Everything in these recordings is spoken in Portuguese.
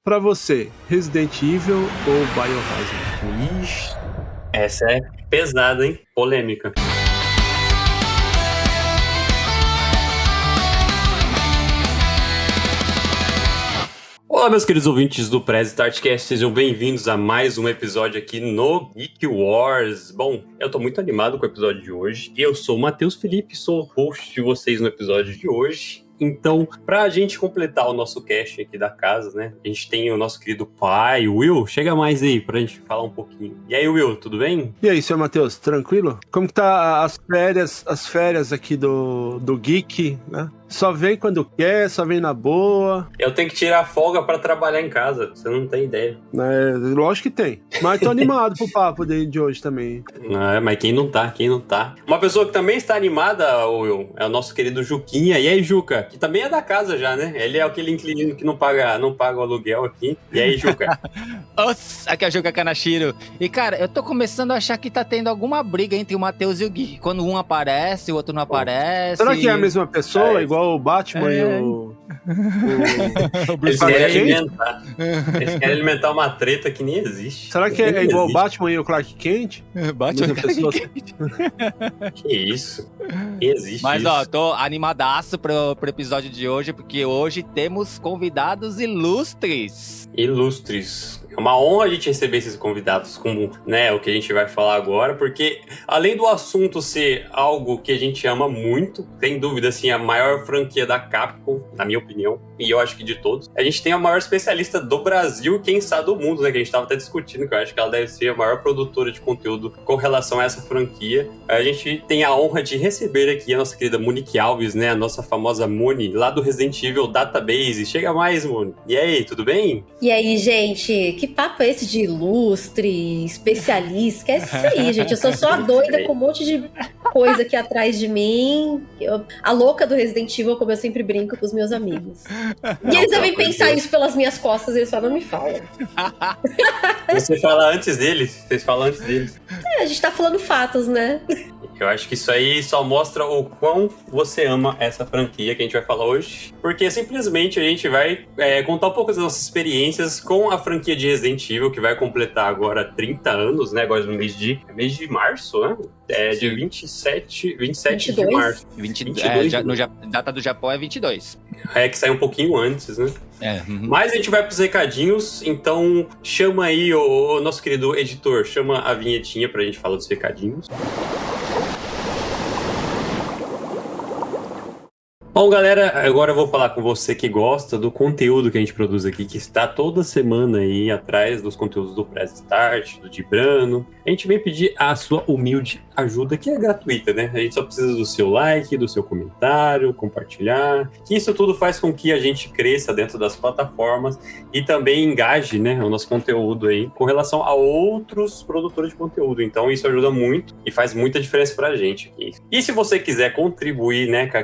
Pra você, Resident Evil ou Biohazard? Ixi, essa é pesada, hein? Polêmica. Olá, meus queridos ouvintes do Prez Startcast, sejam bem-vindos a mais um episódio aqui no Geek Wars. Bom, eu tô muito animado com o episódio de hoje. Eu sou o Matheus Felipe, sou o host de vocês no episódio de hoje. Então, pra gente completar o nosso cast aqui da casa, né? A gente tem o nosso querido pai, Will. Chega mais aí pra gente falar um pouquinho. E aí, Will, tudo bem? E aí, seu Matheus, tranquilo? Como que tá as férias aqui do Geek, né? Só vem quando quer, só vem na boa. Eu tenho que tirar folga pra trabalhar em casa, você não tem ideia. Lógico que tem. Mas tô animado pro papo de hoje também. Mas quem não tá? Uma pessoa que também está animada, Will, é o nosso querido Juquinha. E aí, Juca? Que também é da casa já, né? Ele é aquele inquilino que não paga o aluguel aqui. E aí, Juca? Aqui é o Juca Kanashiro. E, cara, eu tô começando a achar que tá tendo alguma briga entre o Matheus e o Gui. Quando um aparece, o outro não aparece. Será que é a mesma pessoa? Igual o Batman e o Eles querem alimentar uma treta que nem existe. Será que é igual o Batman e o Clark Kent? Batman e Clark Kent. Que isso? Que existe. Mas, isso. ó, tô animadaço pro episódio de hoje, porque hoje temos convidados ilustres. É uma honra a gente receber esses convidados, como, né, o que a gente vai falar agora, porque além do assunto ser algo que a gente ama muito, sem dúvida, assim, a maior franquia da Capcom, na minha opinião, e eu acho que de todos, a gente tem a maior especialista do Brasil, quem sabe do mundo, né, que a gente tava até discutindo, que eu acho que ela deve ser a maior produtora de conteúdo com relação a essa franquia. A gente tem a honra de receber aqui a nossa querida Monique Alves, né, a nossa famosa Moni, lá do Resident Evil Database. Chega mais, Moni. E aí, tudo bem? E aí, gente, que papo é esse de ilustre, especialista? Que é isso aí, gente. Eu sou só a doida com um monte de coisa aqui atrás de mim. A louca do Resident Evil, como eu sempre brinco com os meus amigos. E eles devem pensar isso pelas minhas costas, eles só não me falam. Vocês falam antes deles. A gente tá falando fatos, né? Eu acho que isso aí só mostra o quão você ama essa franquia que a gente vai falar hoje. Porque simplesmente a gente vai contar um pouco das nossas experiências com a franquia de Resident Evil, que vai completar agora 30 anos, né? Agora no mês de março, né? De 27 de março. 22, data do Japão é 22. Que sai um pouquinho antes, né? Mas a gente vai pros recadinhos, então chama aí o nosso querido editor, chama a vinhetinha pra gente falar dos recadinhos. Bom, galera, agora eu vou falar com você que gosta do conteúdo que a gente produz aqui, que está toda semana aí atrás dos conteúdos do Press Start, do Dibrano. A gente vem pedir a sua humilde ajuda, que é gratuita, né? A gente só precisa do seu like, do seu comentário, compartilhar, que isso tudo faz com que a gente cresça dentro das plataformas e também engaje, né, o nosso conteúdo aí com relação a outros produtores de conteúdo. Então isso ajuda muito e faz muita diferença pra gente aqui. E se você quiser contribuir, né, com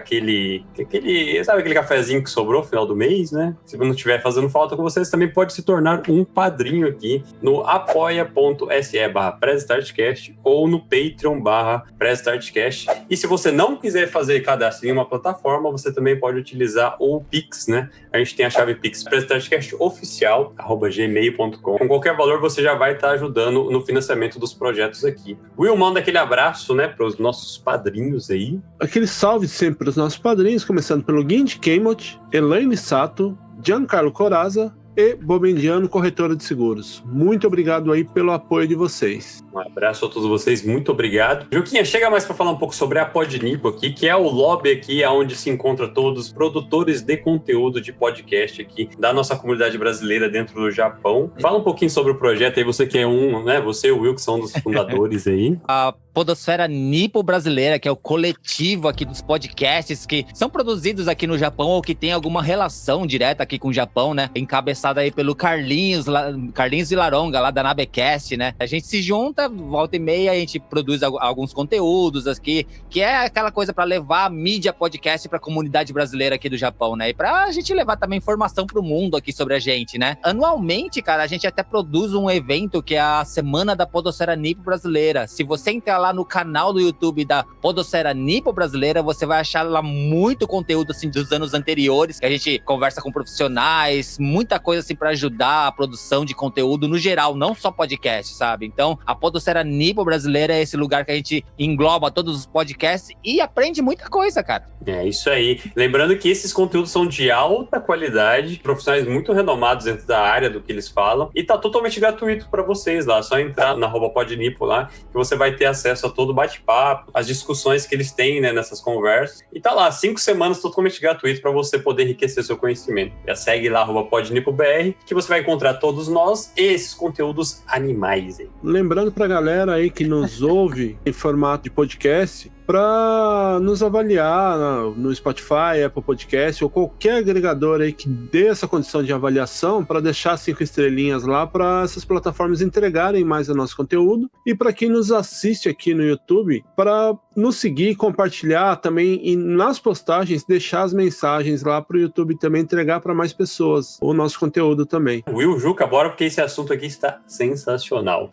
sabe aquele cafezinho que sobrou no final do mês, né? Se não estiver fazendo falta com vocês, também pode se tornar um padrinho aqui no apoia.se/PressStartCast ou no Patreon/PressStartCast. E se você não quiser fazer cadastro em uma plataforma, você também pode utilizar o Pix, né? A gente tem a chave Pix PressStartCastOficial@gmail.com. Com qualquer valor, você já vai estar ajudando no financiamento dos projetos aqui. Will, manda aquele abraço, né, para os nossos padrinhos aí. Aquele salve sempre para os nossos padrinhos, começando pelo Guindy Keimot, Elaine Sato, Giancarlo Coraza e Bobendiano, corretora de seguros. Muito obrigado aí pelo apoio de vocês. Um abraço a todos vocês, muito obrigado. Juquinha, chega mais para falar um pouco sobre a Podnipo aqui, que é o lobby aqui onde se encontra todos os produtores de conteúdo de podcast aqui da nossa comunidade brasileira dentro do Japão. Fala um pouquinho sobre o projeto aí, você que é você e o Will, que são um dos fundadores aí. A Podosfera Nipo Brasileira, que é o coletivo aqui dos podcasts que são produzidos aqui no Japão ou que tem alguma relação direta aqui com o Japão, né? Encabeçada aí pelo Carlinhos Vilaronga, lá da Nabecast, né? A gente se junta, volta e meia, a gente produz alguns conteúdos aqui, que é aquela coisa para levar a mídia podcast pra comunidade brasileira aqui do Japão, né? E pra gente levar também informação pro mundo aqui sobre a gente, né? Anualmente, cara, a gente até produz um evento que é a Semana da Podosfera Nipo Brasileira. Se você entrar lá no canal do YouTube da Podosfera Nipo Brasileira, você vai achar lá muito conteúdo, assim, dos anos anteriores, que a gente conversa com profissionais, muita coisa, assim, pra ajudar a produção de conteúdo no geral, não só podcast, sabe? Então, a Podosfera Nipo Brasileira é esse lugar que a gente engloba todos os podcasts e aprende muita coisa, cara. É isso aí. Lembrando que esses conteúdos são de alta qualidade, profissionais muito renomados dentro da área do que eles falam, e tá totalmente gratuito para vocês lá. É só entrar na @podnipo lá, que você vai ter acesso a todo o bate-papo, as discussões que eles têm, né, nessas conversas. E tá lá, 5 semanas totalmente gratuito para você poder enriquecer seu conhecimento. Já segue lá @podnipobr, que você vai encontrar todos nós e esses conteúdos animais aí. Lembrando pra galera aí que nos ouve em formato de podcast, para nos avaliar no Spotify, Apple Podcast ou qualquer agregador aí que dê essa condição de avaliação, para deixar 5 estrelinhas lá para essas plataformas entregarem mais o nosso conteúdo, e para quem nos assiste aqui no YouTube, para nos seguir, compartilhar também, e nas postagens deixar as mensagens lá para o YouTube também entregar para mais pessoas o nosso conteúdo também. Will, Juca, bora, porque esse assunto aqui está sensacional.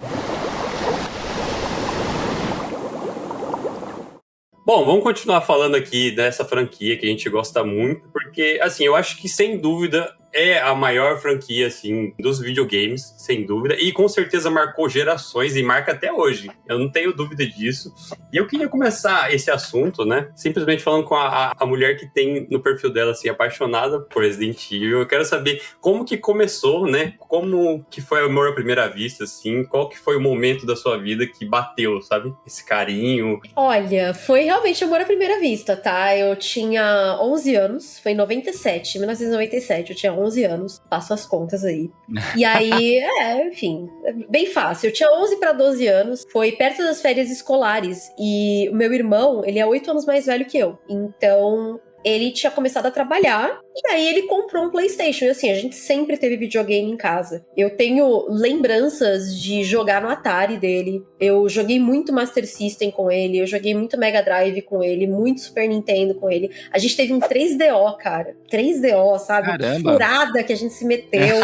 Bom, vamos continuar falando aqui dessa franquia que a gente gosta muito, porque, assim, eu acho que, sem dúvida, é a maior franquia, assim, dos videogames, sem dúvida, e com certeza marcou gerações e marca até hoje. Eu não tenho dúvida disso. E eu queria começar esse assunto, né, simplesmente falando com a mulher que tem no perfil dela, assim, apaixonada por Resident Evil. Eu quero saber como que começou, né, como que foi o amor à primeira vista, assim, qual que foi o momento da sua vida que bateu, sabe, esse carinho. Olha, foi realmente amor à primeira vista, tá? Eu tinha 11 anos, foi em 1997, eu tinha 11 anos, faço as contas aí. E aí, enfim, bem fácil. Eu tinha 11 para 12 anos, foi perto das férias escolares, e o meu irmão, ele é 8 anos mais velho que eu. Então, ele tinha começado a trabalhar, e aí ele comprou um PlayStation. E assim, a gente sempre teve videogame em casa. Eu tenho lembranças de jogar no Atari dele. Eu joguei muito Master System com ele. Eu joguei muito Mega Drive com ele. Muito Super Nintendo com ele. A gente teve um 3DO, cara. 3DO, sabe? Caramba. Furada que a gente se meteu.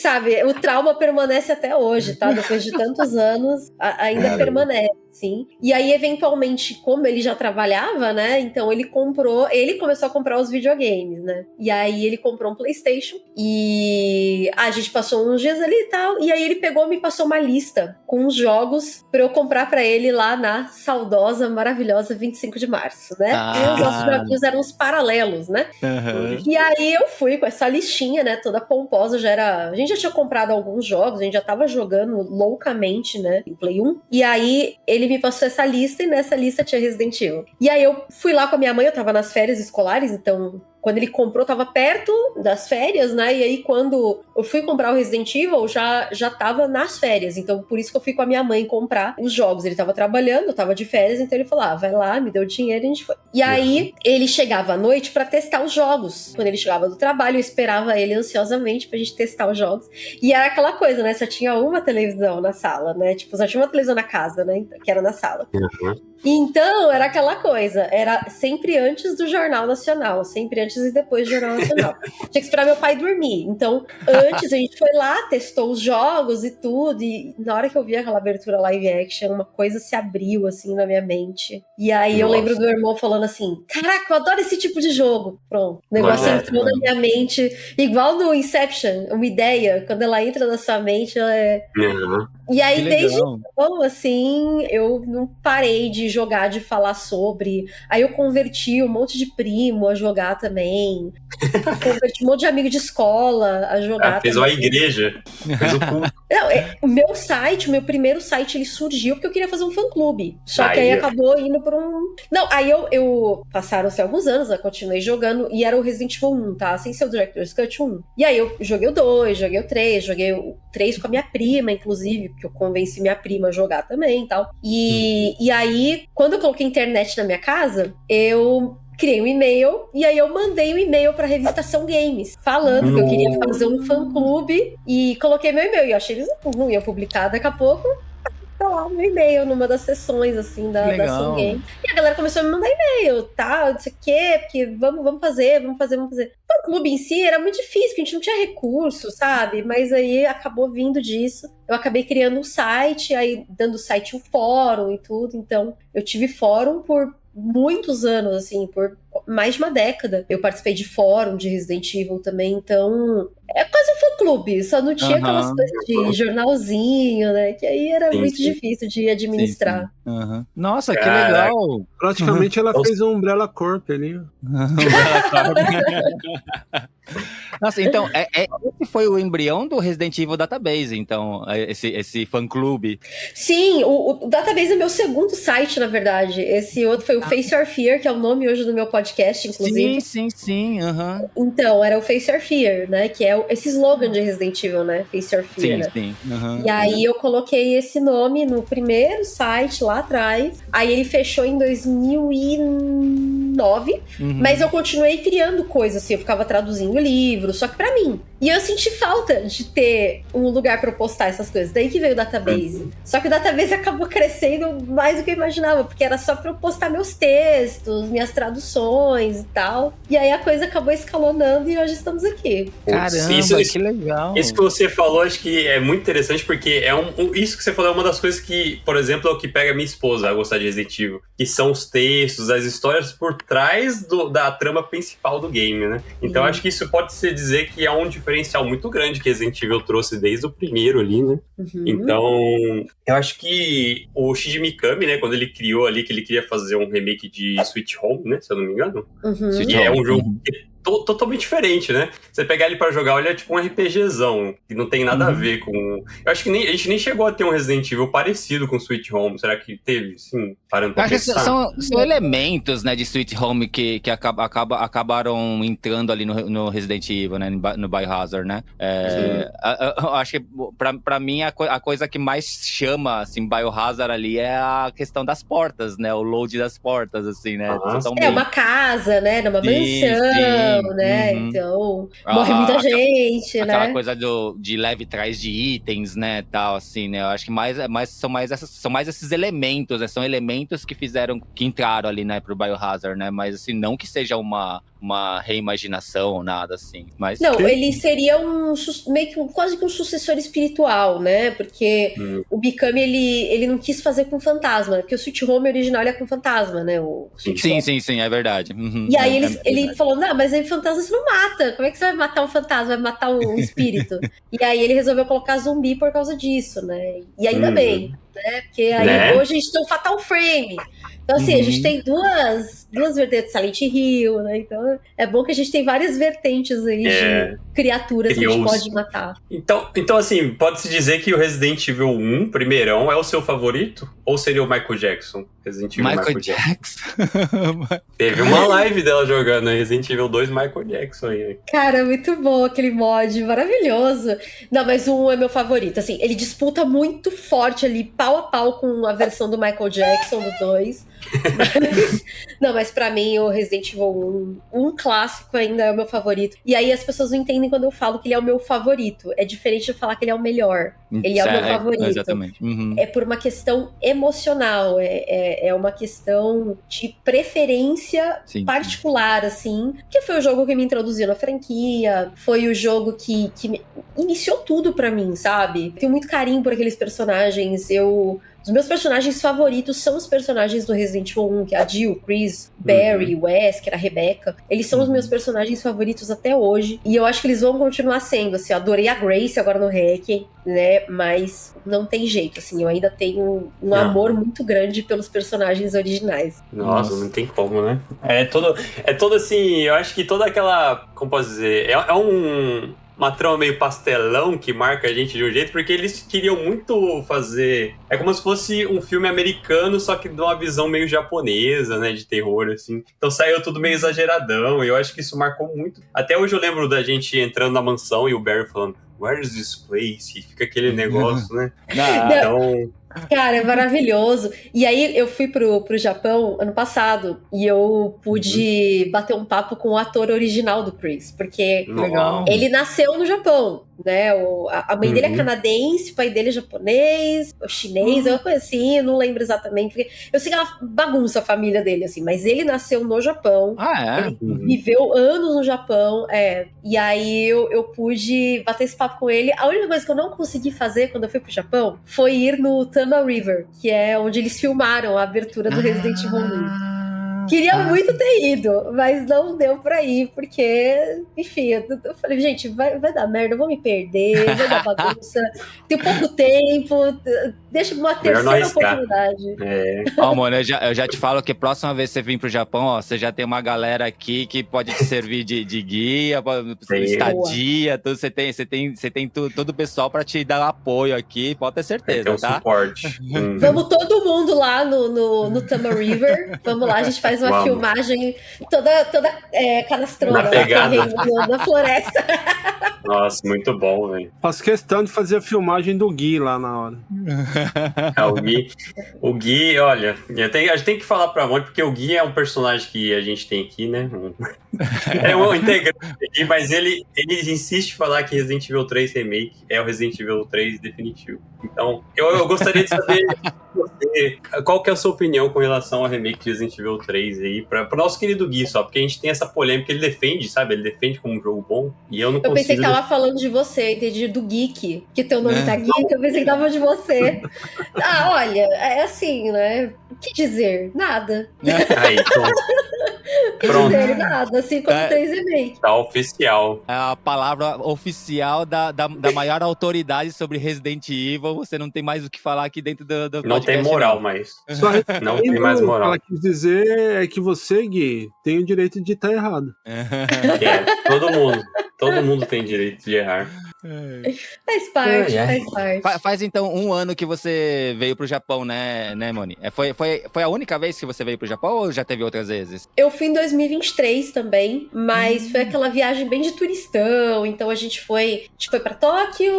Sabe? O trauma permanece até hoje, tá? Depois de tantos anos, ainda permanece. Sim. E aí, eventualmente, como ele já trabalhava, né? Então ele começou a comprar os videogames, né? E aí ele comprou um PlayStation e a gente passou uns dias ali e tal. E aí ele me passou uma lista com os jogos pra eu comprar pra ele lá na saudosa, maravilhosa 25 de março, né? E os nossos joguinhos eram os paralelos, né? Uhum. E aí eu fui com essa listinha, né? Toda pomposa. A gente já tinha comprado alguns jogos, a gente já tava jogando loucamente, né? Em Play 1. E aí ele me passou essa lista e nessa lista tinha Resident Evil. E aí eu fui lá com a minha mãe, eu tava nas férias escolares, então quando ele comprou, tava perto das férias, né? E aí quando eu fui comprar o Resident Evil, já tava nas férias. Então por isso que eu fui com a minha mãe comprar os jogos. Ele tava trabalhando, eu tava de férias, então ele falou, vai lá, me deu dinheiro e a gente foi. E aí ele chegava à noite pra testar os jogos. Quando ele chegava do trabalho, eu esperava ele ansiosamente pra gente testar os jogos. E era aquela coisa, né? Só tinha uma televisão na sala, né? Tipo, só tinha uma televisão na casa, né? Que era na sala. Então, era aquela coisa, era sempre antes do Jornal Nacional, sempre antes e depois do Jornal Nacional. Tinha que esperar meu pai dormir. Então, antes a gente foi lá, testou os jogos e tudo, e na hora que eu vi aquela abertura live action, uma coisa se abriu, assim, na minha mente. E aí eu lembro do meu irmão falando assim, caraca, eu adoro esse tipo de jogo. Pronto, o negócio entrou na minha mente, igual no Inception, uma ideia, quando ela entra na sua mente, ela é... E aí, desde então, assim, eu não parei de jogar, de falar sobre. Aí eu converti um monte de primo a jogar também. Converti um monte de amigo de escola a jogar fez também. uma igreja. Fez o culto. Não, o meu primeiro site, ele surgiu porque eu queria fazer um fã-clube. Só que aí acabou indo por um... Não, aí eu passaram-se alguns anos, eu continuei jogando, e era o Resident Evil 1, tá? Sem ser o Director's Cut 1. E aí eu joguei o 2, joguei o 3, joguei o 3 com a minha prima, inclusive, que eu convenci minha prima a jogar também e tal. E aí, quando eu coloquei internet na minha casa, eu criei um e-mail, e aí eu mandei um e-mail pra revista Ação Games, falando que eu queria fazer um fã-clube, e coloquei meu e-mail, e eu achei eles não iam publicar daqui a pouco. Tá lá no e-mail, numa das sessões, assim, da Ação Games. E a galera começou a me mandar e-mail, tá? Não sei o quê, porque vamos fazer. fã-clube em si era muito difícil, porque a gente não tinha recurso, sabe? Mas aí acabou vindo disso. Eu acabei criando um site, aí dando o site um fórum e tudo. Então, eu tive fórum por muitos anos, assim, por mais de uma década. Eu participei de fórum de Resident Evil também, então é quase um fã-clube, só não tinha aquelas coisas de jornalzinho, né? Que aí era muito difícil de administrar. Sim. Nossa, que legal! Praticamente ela fez um Umbrella Corp ali. Nossa, então, esse foi o embrião do Resident Evil Database, então, esse fã-clube. Sim, o Database é meu segundo site, na verdade. Esse outro foi o Face Your Fear, que é o nome hoje do meu podcast, inclusive. Sim. Então, era o Face Your Fear, né? Que é esse slogan de Resident Evil, né? Face Your Fear, né? Sim. E aí eu coloquei esse nome no primeiro site lá atrás. Aí ele fechou em 2009. Mas eu continuei criando coisas, assim. Eu ficava traduzindo livros, só que pra mim. E eu senti falta de ter um lugar pra eu postar essas coisas. Daí que veio o Database. Só que o Database acabou crescendo mais do que eu imaginava, porque era só pra eu postar meus textos, minhas traduções e tal. E aí a coisa acabou escalonando e hoje estamos aqui. Caramba, que legal. Isso que você falou, acho que é muito interessante, porque isso que você falou é uma das coisas que, por exemplo, é o que pega minha esposa a gostar de Resident Evil, que são os textos, as histórias por trás da trama principal do game, né? Então acho que isso pode se dizer que é um diferencial muito grande que Resident Evil trouxe desde o primeiro ali, né? Então, eu acho que o Shinji Mikami, né, quando ele criou ali que ele queria fazer um remake de Sweet Home, né, se eu não me engano, que é um jogo totalmente diferente, né? Você pegar ele pra jogar, ele é tipo um RPGzão, que não tem nada a ver com... Eu acho que a gente nem chegou a ter um Resident Evil parecido com Sweet Home. Será que teve? Sim, parando pra pensar. São elementos, né, de Sweet Home que acabaram entrando ali no Resident Evil, né, no Biohazard, né? Eu acho que, pra mim, a coisa que mais chama, assim, Biohazard ali é a questão das portas, né? O load das portas, assim, né? É uma casa, né? Numa mansão. Né? Então, morre muita gente, aquela né? coisa de leve trás de itens, né, tal, assim, né? Eu acho que são mais esses elementos, né? São elementos que entraram ali, né, pro Biohazard, né? Mas, assim, não que seja uma reimaginação ou nada, assim. Mas... Não, ele seria meio que quase que um sucessor espiritual, né? Porque o Mikami, ele não quis fazer com fantasma, porque o Sweet Home original é com fantasma, né? Sim, é verdade. E aí ele falou, não, mas aí fantasma você não mata. Como é que você vai matar um fantasma? Vai matar um espírito? E aí ele resolveu colocar zumbi por causa disso, né? E ainda bem, né? Porque aí hoje a gente tem um Fatal Frame. Então, assim, a gente tem duas vertentes, Silent Hill, né? Então, é bom que a gente tem várias vertentes aí de criaturas que a gente pode matar. Então, assim, pode-se dizer que o Resident Evil 1, primeirão, é o seu favorito? Ou seria o Michael Jackson? Resident Evil Michael Jackson. Teve uma live dela jogando Resident Evil 2 Michael Jackson aí. Cara, muito bom aquele mod, maravilhoso. Não, mas o 1 é meu favorito. Assim, ele disputa muito forte ali, pau a pau com a versão do Michael Jackson do 2. Mas pra mim o Resident Evil 1 clássico ainda é o meu favorito. E aí as pessoas não entendem quando eu falo que ele é o meu favorito. É diferente de falar que ele é o melhor. Ele é o meu favorito. Exatamente. É por uma questão emocional, é uma questão de preferência particular, assim, que foi o jogo que me introduziu na franquia, foi o jogo que iniciou tudo pra mim, sabe? Tenho muito carinho por aqueles personagens, os meus personagens favoritos são os personagens do Resident Evil 1, que é a Jill, Chris, Barry, Wesker, a Rebecca. Eles são os meus personagens favoritos até hoje. E eu acho que eles vão continuar sendo, assim. Eu adorei a Grace agora no Requiem, né? Mas não tem jeito, assim. Eu ainda tenho um amor muito grande pelos personagens originais. Nossa, não tem como, né? É todo assim, eu acho que toda aquela, como posso dizer, uma trama meio pastelão que marca a gente de um jeito, porque eles queriam muito fazer... É como se fosse um filme americano, só que de uma visão meio japonesa, né, de terror, assim. Então saiu tudo meio exageradão, e eu acho que isso marcou muito. Até hoje eu lembro da gente entrando na mansão e o Barry falando, where is this place? E fica aquele negócio, né? Então... Cara, é maravilhoso. E aí eu fui pro Japão ano passado e eu pude bater um papo com o ator original do Chris, porque Legal. ele nasceu no Japão, né? A mãe dele é Uhum. canadense, o pai dele é japonês, ou chinês, é uma coisa assim, eu não lembro exatamente. Porque eu sei que ela bagunça a família dele, assim, mas ele nasceu no Japão. Ah, é? Ele viveu anos no Japão, e aí eu pude bater esse papo com ele. A única coisa que eu não consegui fazer quando eu fui pro Japão foi ir no Tama River, que é onde eles filmaram a abertura do Resident Evil 1. Queria muito ter ido, mas não deu pra ir, porque, enfim, eu falei, gente, vai dar merda, eu vou me perder, vai dar bagunça, tem pouco tempo, deixa uma Melhor não terceira arriscar. oportunidade. Ó, mano, eu já te falo que próxima vez que você vir pro Japão, ó, você já tem uma galera aqui que pode te servir de guia, estadia, tudo, você tem todo o pessoal pra te dar apoio aqui, pode ter certeza, Tem um tá? suporte. Vamos todo mundo lá no Tama River, vamos lá, a gente faz uma Vamos. filmagem toda canastrona Na lá pegada. correndo na floresta. Nossa, muito bom, velho. Faço questão de fazer a filmagem do Gui lá na hora. O Gui, olha, a gente tem que falar pra Mônica, porque o Gui é um personagem que a gente tem aqui, né? É um integrante aqui, mas ele insiste em falar que Resident Evil 3 Remake é o Resident Evil 3 definitivo. Então, eu gostaria de saber qual que é a sua opinião com relação ao remake de Resident Evil 3 aí, pro nosso querido Gui só, porque a gente tem essa polêmica, ele defende, sabe? Ele defende como um jogo bom, e eu não Eu consigo... pensei que tava falando de você, entendi, do Geek, que teu nome tá Geek, eu pensei que tava de você. Ah, olha, é assim, né? O que dizer? Nada. Aí, O que Pronto. dizer? Nada, assim como Tá. 3 remake. tá oficial. É a palavra oficial da maior autoridade sobre Resident Evil. Você não tem mais o que falar aqui dentro do Não tem podcast, moral não. mais. Só Não tem mais o que moral. ela quis dizer é que você, Gui, tem o direito de estar errado. Todo mundo tem direito de errar. Faz parte, Ai, ai. faz parte. Faz então um ano que você veio pro Japão, né, Moni? Foi a única vez que você veio pro Japão ou já teve outras vezes? Eu fui em 2023 também, mas foi aquela viagem bem de turistão. Então a gente foi pra Tóquio,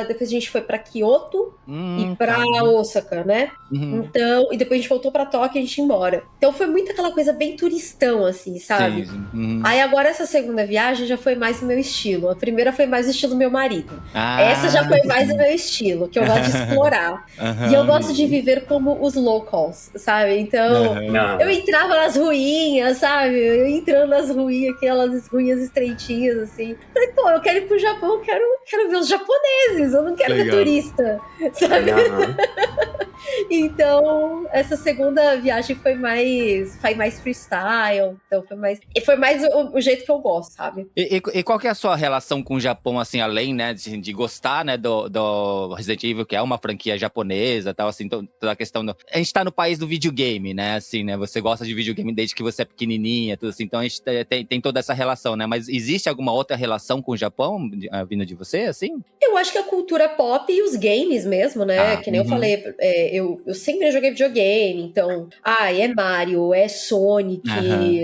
depois a gente foi pra Kyoto e pra Osaka, né? Uhum. Então, e depois a gente voltou pra Tóquio e a gente ia embora. Então foi muito aquela coisa bem turistão, assim, sabe? Sim. Uhum. Aí agora essa segunda viagem já foi mais o meu estilo. A primeira foi mais o estilo do meu marido. Essa já foi mais o meu estilo, que eu gosto de explorar. Uhum. E eu gosto de viver como os locals, sabe? Então, Não. eu entrava nas ruínas, sabe? Eu entrando nas ruínas, aquelas ruínas estreitinhas, assim. Falei, pô, eu quero ir pro Japão, eu quero ver os japoneses, eu não quero ver Legal. turista, sabe? Então, essa segunda viagem foi mais freestyle, então foi mais o jeito que eu gosto, sabe? E qual que é a sua relação com o Japão, assim, além, né, de gostar, né, do Resident Evil, que é uma franquia japonesa e tal, assim, toda a questão do... A gente tá no país do videogame, né, assim, né, você gosta de videogame desde que você é pequenininha, tudo assim, então a gente tem toda essa relação, né, mas existe alguma outra relação com o Japão, vindo de você, assim? Eu acho que a cultura pop e os games mesmo, né? Que nem eu falei, eu sempre joguei videogame, então, é Mario, é Sonic,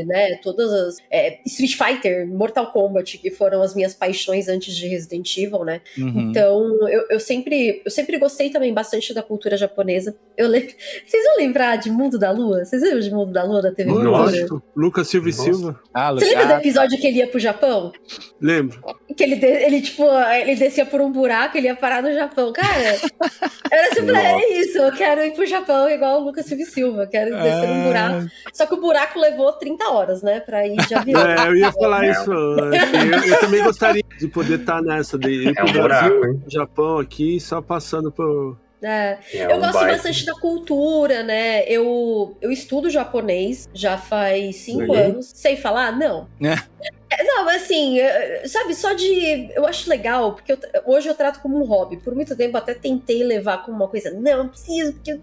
né? Todas as. Street Fighter, Mortal Kombat, que foram as minhas paixões antes de Resident Evil, né? Então, eu sempre gostei também bastante da cultura japonesa. Vocês vão lembrar de Mundo da Lua? Vocês lembram de Mundo da Lua da TV Cultura? Lógico. Lucas Silva e Silva. Você lembra do episódio que ele ia pro Japão? Lembro. Que ele descia por um buraco, ele ia parar no Japão. Cara, era tipo, é isso, eu quero ir pro Japão igual o Lucas Silva, quero descer num buraco. Só que o buraco levou 30 horas, né, pra ir de avião. Eu ia falar isso antes. Eu também gostaria de poder estar nessa, de ir pro Brasil, Japão aqui, só passando por... Eu gosto bastante da cultura, né? Eu estudo japonês já faz 5 anos. Sei falar? Não. Não, mas assim, sabe, eu acho legal, porque hoje eu trato como um hobby. Por muito tempo até tentei levar como uma coisa, não preciso, porque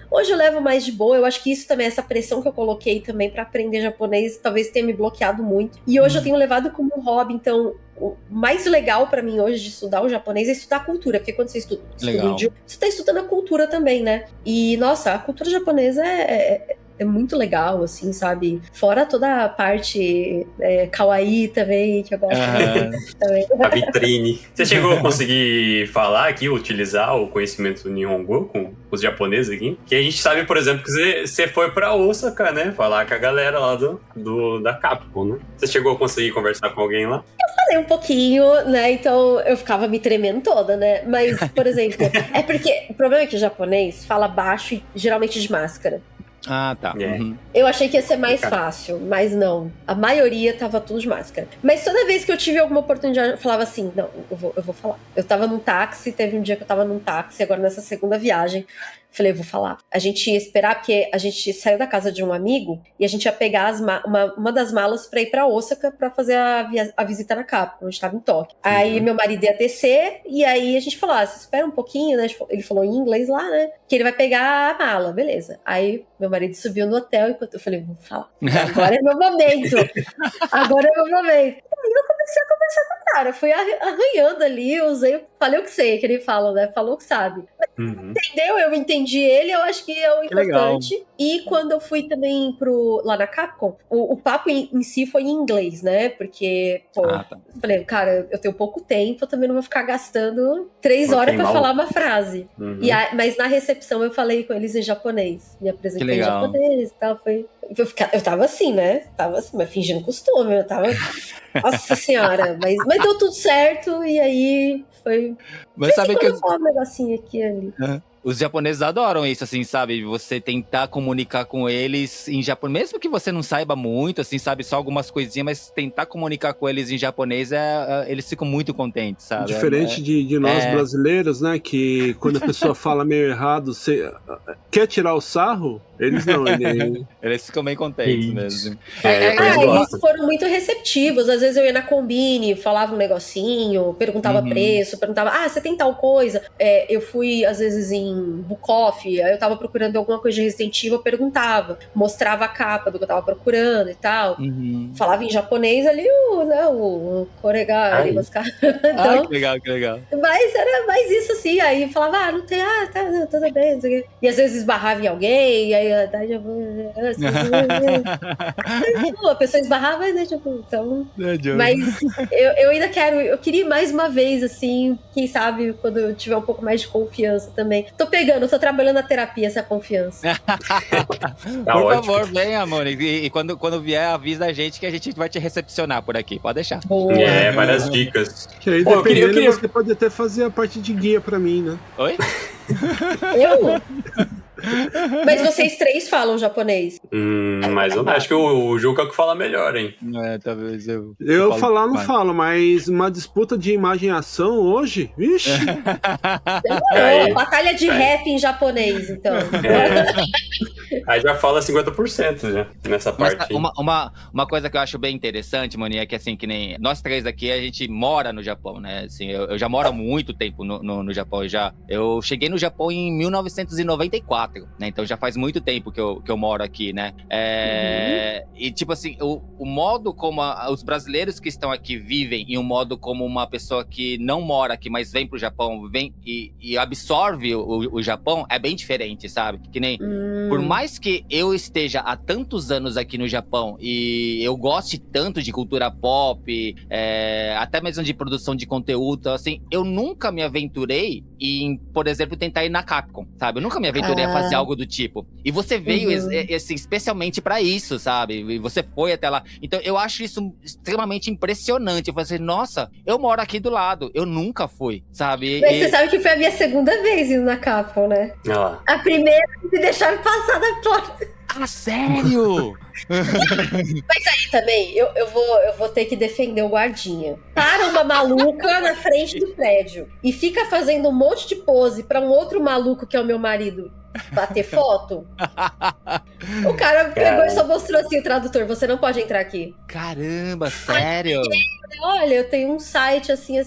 hoje eu levo mais de boa. Eu acho que isso também, essa pressão que eu coloquei também pra aprender japonês, talvez tenha me bloqueado muito. E hoje eu tenho levado como um hobby, então o mais legal pra mim hoje de estudar o japonês é estudar a cultura, porque quando você estuda o idioma, você tá estudando a cultura também, né? E, nossa, a cultura japonesa é é muito legal, assim, sabe? Fora toda a parte kawaii também, que eu gosto muito também. A vitrine. Você chegou a conseguir falar aqui, utilizar o conhecimento do Nihongo com os japoneses aqui? Que a gente sabe, por exemplo, que você foi pra Osaka, né? Falar com a galera lá da Capcom, né? Você chegou a conseguir conversar com alguém lá? Falei um pouquinho, né? Então eu ficava me tremendo toda, né? Mas, por exemplo, é porque o problema é que o japonês fala baixo e geralmente de máscara. Ah, tá. Uhum. Eu achei que ia ser mais fácil, mas não. A maioria tava tudo de máscara. Mas toda vez que eu tive alguma oportunidade, eu falava assim, não, eu vou falar. Eu tava num táxi, teve um dia que eu tava num táxi, agora nessa segunda viagem, falei, eu vou falar. A gente ia esperar, porque a gente saiu da casa de um amigo e a gente ia pegar uma das malas pra ir pra Osaka pra fazer a visita na Capcom. A gente tava em Tóquio. Aí meu marido ia descer e aí a gente falou, você espera um pouquinho, né? Ele falou em inglês lá, né? Que ele vai pegar a mala, beleza. Aí meu marido subiu no hotel enquanto eu falei, vou falar. Agora é meu momento. Agora é meu momento. Aí eu comecei a conversar com o cara. Fui arranhando ali, falei o que sei, que ele fala, né? Falou o que sabe. Entendeu? Eu entendi ele, eu acho que é o importante. Legal. E quando eu fui também lá na Capcom, o papo em si foi em inglês, né? Porque, falei, cara, eu tenho pouco tempo, eu também não vou ficar gastando 3 horas pra falar uma frase. Mas na recepção eu falei com eles em japonês. Me apresentei em japonês e tal. Eu tava assim, né? Mas fingindo costume. Eu tava... Nossa senhora. Mas deu tudo certo e aí foi... Mas sabe que eu falo um negocinho aqui ali. Os japoneses adoram isso, assim, sabe? Você tentar comunicar com eles em japonês, mesmo que você não saiba muito, assim, sabe? Só algumas coisinhas, mas tentar comunicar com eles em japonês, eles ficam muito contentes, sabe? Diferente de nós brasileiros, né? Que quando a pessoa fala meio errado, você quer tirar o sarro? Eles não, eles ficam bem contentes mesmo. Eles foram muito receptivos. Às vezes eu ia na Combine, falava um negocinho, perguntava preço, perguntava, você tem tal coisa? Eu fui, às vezes, em Bukoff, aí eu tava procurando alguma coisa de Resident Evil, eu perguntava, mostrava a capa do que eu tava procurando e tal. Falava em japonês ali, o Koregari, então, que legal. Mas era mais isso, assim, aí falava, não tem, tá, tudo bem, não sei o quê. E às vezes esbarrava em alguém, e aí a pessoa esbarrava, né, tipo, então... Mas eu ainda eu queria ir mais uma vez, assim, quem sabe, quando eu tiver um pouco mais de confiança também. Tô trabalhando na terapia, essa confiança. Por favor, venha, amor. E quando vier, avisa a gente que a gente vai te recepcionar por aqui. Pode deixar. Várias dicas. Que aí, dependendo, você pode até fazer a parte de guia pra mim, né? Oi? Eu? Mas vocês 3 falam japonês? Mas eu acho que o Juca é o que fala melhor, hein? Talvez eu falar não falo, mas uma disputa de imagem e ação hoje? Vixe! Batalha de rap em japonês, então. Aí já fala 50% já, nessa parte. Uma coisa que eu acho bem interessante, Moni, é que assim, que nem nós 3 aqui, a gente mora no Japão, né? Assim, eu já moro há muito tempo no Japão. Eu cheguei no Japão em 1994. Né? Então já faz muito tempo que eu moro aqui, né? E tipo assim, o modo como os brasileiros que estão aqui vivem e o modo como uma pessoa que não mora aqui, mas vem pro Japão, vem e absorve o Japão, é bem diferente, sabe? Que nem, por mais que eu esteja há tantos anos aqui no Japão e eu goste tanto de cultura pop, até mesmo de produção de conteúdo, assim, eu nunca me aventurei em, por exemplo, tentar ir na Capcom, sabe? Eu nunca me aventurei a fazer algo do tipo. E você veio assim, especialmente pra isso, sabe? E você foi até lá. Então, eu acho isso extremamente impressionante. Eu falei assim, nossa, eu moro aqui do lado. Eu nunca fui, sabe? Mas você sabe que foi a minha segunda vez indo na Capcom, né? A primeira me deixaram passar da porta. Sério? Mas aí também, eu vou ter que defender o guardinha. Para uma maluca na frente do prédio e fica fazendo um monte de pose pra um outro maluco que é o meu marido bater foto. O cara pegou e só mostrou assim, o tradutor, você não pode entrar aqui. Caramba, sério? Olha, eu tenho um site assim,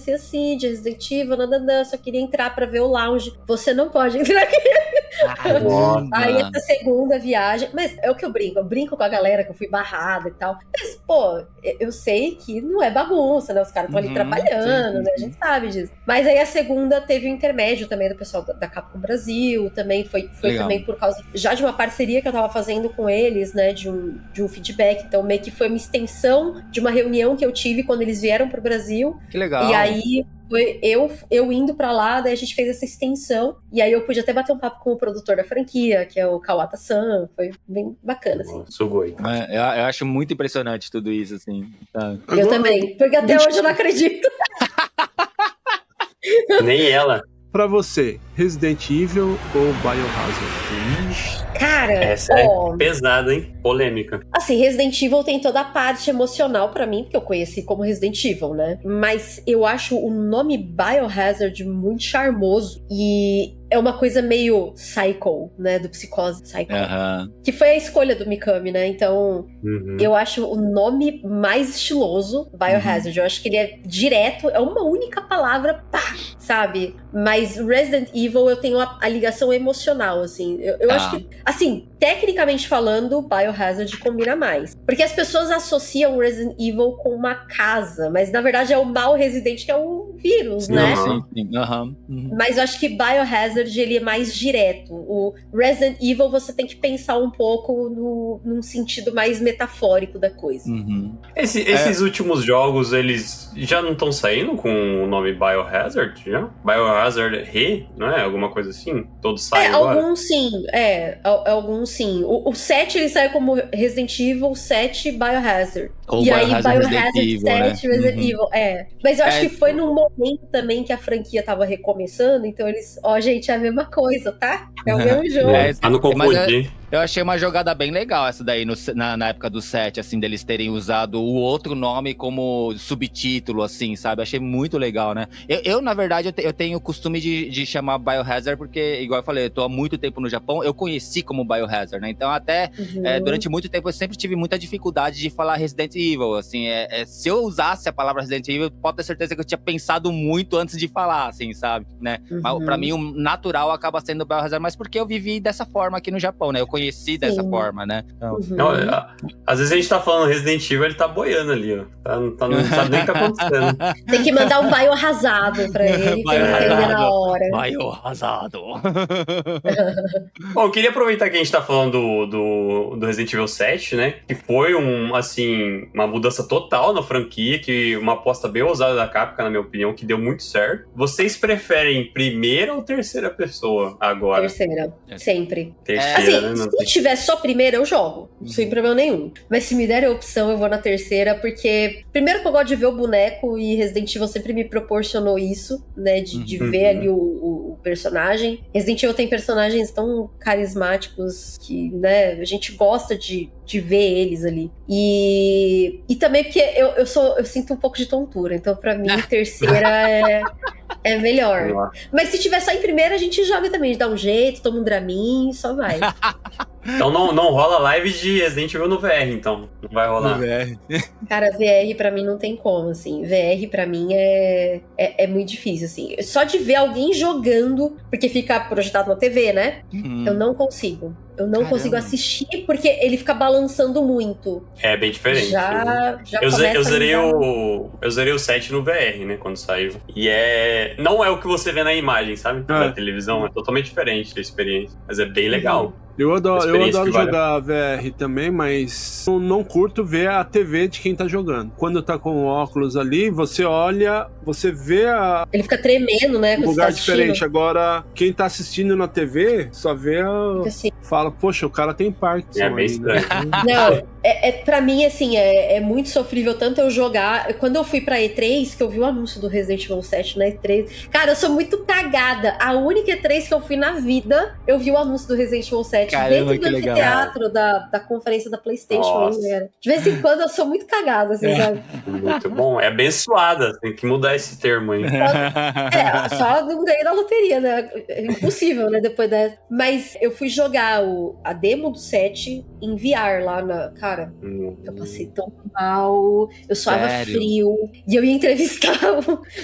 de Resident Evil, só queria entrar pra ver o lounge. Você não pode entrar aqui. Aí essa segunda viagem, mas é o que eu brinco com a galera que eu fui barrada e tal. Mas, pô, eu sei que não é bagunça, né? Os caras estão ali trabalhando, né? A gente sabe disso. Mas aí a segunda teve o intermédio também do pessoal da Capcom Brasil, também foi também por causa já de uma parceria que eu tava fazendo com eles, né? De um feedback. Então, meio que foi uma extensão de uma reunião que eu tive quando eles vieram pro Brasil. Que legal. E aí foi eu indo pra lá, daí a gente fez essa extensão, e aí eu pude até bater um papo com o produtor da franquia, que é o Kawata-san, foi bem bacana, assim. Sugoi. Eu acho muito impressionante tudo isso, assim. Tá. Eu também, porque até hoje eu não acredito. Nem ela. Pra você, Resident Evil ou Biohazard? Cara, Essa é pesada, hein? Polêmica. Assim, Resident Evil tem toda a parte emocional pra mim, porque eu conheci como Resident Evil, né? Mas eu acho o nome Biohazard muito charmoso e é uma coisa meio Psycho, né? Do Psicose Psycho. Que foi a escolha do Mikami, né? Então, eu acho o nome mais estiloso, Biohazard. Eu acho que ele é direto, é uma única palavra, pá, sabe? Mas Resident Evil eu tenho a ligação emocional, assim. Eu acho que, assim, tecnicamente falando, Biohazard combina mais. Porque as pessoas associam Resident Evil com uma casa, mas na verdade é o mal residente, que é o vírus, né? Sim. Mas eu acho que Biohazard ele é mais direto. O Resident Evil você tem que pensar um pouco num sentido mais metafórico da coisa. Esses últimos jogos, eles já não estão saindo com o nome Biohazard? Já? Biohazard Re, não é? Alguma coisa assim? Todos saem agora? Alguns sim. Alguns sim. O 7 ele saiu como Resident Evil 7 Biohazard. Ou e aí Biohazard Biohazard Resident 7 Evil, né? Resident Evil. Mas eu acho que foi num momento também que a franquia tava recomeçando, então eles, gente, é a mesma coisa, tá? É o mesmo jogo. Pra não confundir. Eu achei uma jogada bem legal essa daí na época do 7, assim, deles terem usado o outro nome como subtítulo, assim, sabe? Achei muito legal, né? Eu na verdade, eu tenho o costume de chamar Biohazard porque, igual eu falei, eu tô há muito tempo no Japão, eu conheci como Biohazard, né? Então, até durante muito tempo, eu sempre tive muita dificuldade de falar Resident Evil, assim. Se eu usasse a palavra Resident Evil, pode ter certeza que eu tinha pensado muito antes de falar, assim, sabe? Né? Mas pra mim, o natural acaba sendo Biohazard, mas porque eu vivi dessa forma aqui no Japão, né? Eu conheci dessa forma, né? Então, não, às vezes a gente tá falando Resident Evil, ele tá boiando ali, ó. Não sabe nem o que tá acontecendo. Tem que mandar um bioarrasado pra ele, pra ele entender na hora. Bioarrasado. Bom, eu queria aproveitar que a gente tá falando do Resident Evil 7, né? Que foi uma mudança total na franquia, que uma aposta bem ousada da Capcom, na minha opinião, que deu muito certo. Vocês preferem primeira ou terceira pessoa agora? Terceira, sempre. Terceira, assim, né? se tiver só primeira, eu jogo. Sem problema nenhum. Mas se me der a opção, eu vou na terceira, porque primeiro que eu gosto de ver o boneco, e Resident Evil sempre me proporcionou isso, né? De ver ali o personagem. Resident Evil tem personagens tão carismáticos que, né, a gente gosta de ver eles ali. E também porque eu sinto um pouco de tontura, então pra mim terceira é melhor. Mas se tiver só em primeira, a gente joga também, a gente dá um jeito, toma um Dramin, só vai. Então não rola live de Resident Evil no VR, então. Não vai rolar. Cara, VR pra mim não tem como, assim. VR pra mim é muito difícil, assim. Só de ver alguém jogando, porque fica projetado na TV, né? Eu não consigo. Eu não consigo assistir porque ele fica balançando muito. É bem diferente. Eu zerei o 7 no VR, né? Quando saiu. E não é o que você vê na imagem, sabe? Na televisão. É totalmente diferente a experiência. Mas é bem legal. Eu adoro jogar VR também, mas não curto ver a TV de quem tá jogando. Quando tá com o óculos ali, você olha, você vê ele fica tremendo, né? Um lugar diferente. Agora, quem tá assistindo na TV só vê fala, poxa, o cara tem Parkinson. É bem estranho. Não, pra mim, assim, é muito sofrível tanto eu jogar. Quando eu fui pra E3, que eu vi o anúncio do Resident Evil 7 na E3, cara, eu sou muito cagada. A única E3 que eu fui na vida, eu vi o anúncio do Resident Evil 7. Caramba, dentro do teatro da conferência da PlayStation. Né? De vez em quando eu sou muito cagada, assim, sabe? Muito bom. É abençoada. Tem que mudar esse termo aí. Só não ganhei na loteria, né? É impossível, né? Depois dessa. Mas eu fui jogar a demo do 7 em VR lá na... Cara, eu passei tão mal. Eu suava frio. E eu ia entrevistar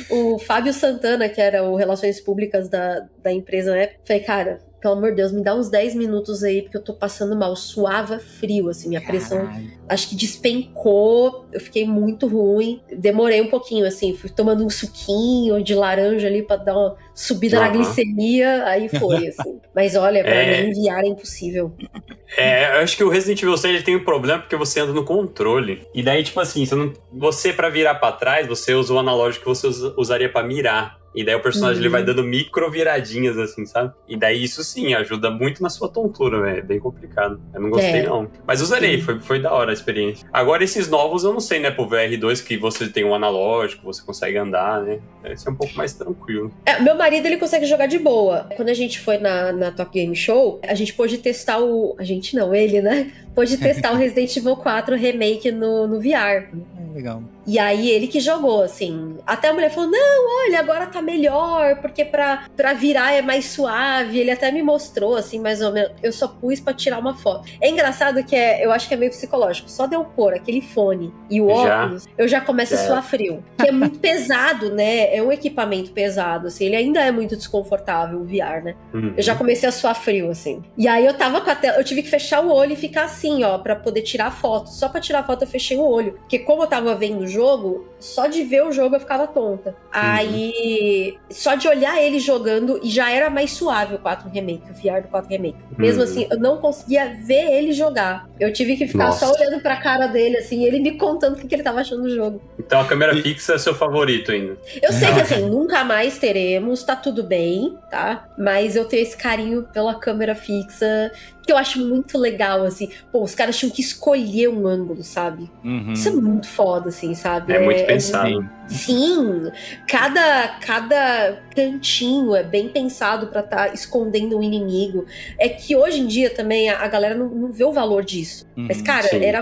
o Fábio Santana, que era o Relações Públicas da empresa, né? Falei, cara... pelo amor de Deus, me dá uns 10 minutos aí, porque eu tô passando mal. Suava frio, assim, minha pressão acho que despencou, eu fiquei muito ruim. Demorei um pouquinho, assim, fui tomando um suquinho de laranja ali pra dar uma subida na glicemia, aí foi, assim. Mas olha, pra mim, VR é impossível. Eu acho que o Resident Evil 6 ele tem um problema porque você anda no controle. E daí, tipo assim, você pra virar pra trás, você usa o analógico que você usaria pra mirar. E daí o personagem ele vai dando micro viradinhas, assim, sabe? E daí isso sim, ajuda muito na sua tontura, velho. É bem complicado. Eu não gostei, não. Mas usarei, foi da hora a experiência. Agora, esses novos, eu não sei, né? Pro VR2, que você tem um analógico, você consegue andar, né? Esse é um pouco mais tranquilo. Meu marido, ele consegue jogar de boa. Quando a gente foi na Tokyo Game Show, a gente pôde testar ele, né? Pôde testar o Resident Evil 4 Remake no VR. Legal. E aí ele que jogou, assim. Até a mulher falou, não, olha, agora tá melhor, porque pra virar é mais suave. Ele até me mostrou, assim, mais ou menos. Eu só pus pra tirar uma foto. É engraçado que eu acho que é meio psicológico. Só de eu pôr aquele fone e o óculos, eu já começo a suar frio. Que é muito pesado, né? É um equipamento pesado, assim. Ele ainda é muito desconfortável, o VR, né? Eu já comecei a suar frio, assim. E aí eu tava com a tela, eu tive que fechar o olho e ficar assim, ó, pra poder tirar a foto. Só pra tirar a foto eu fechei o olho. Porque como eu tava vendo o jogo, só de ver o jogo eu ficava tonta. Aí, só de olhar ele jogando, e já era mais suave o 4 Remake, o VR do 4 Remake. Mesmo assim, eu não conseguia ver ele jogar. Eu tive que ficar só olhando pra cara dele, assim, ele me contando o que ele tava achando do jogo. Então a câmera fixa é seu favorito ainda. Eu sei que, assim, nunca mais teremos, tá tudo bem, tá? Mas eu tenho esse carinho pela câmera fixa, que eu acho muito legal, assim. Pô, os caras tinham que escolher um ângulo, sabe? Isso é muito foda, assim, sabe? É muito pensado. Sim, cada cantinho é bem pensado pra tá escondendo um inimigo. É que hoje em dia também a galera não vê o valor disso. Mas, cara, era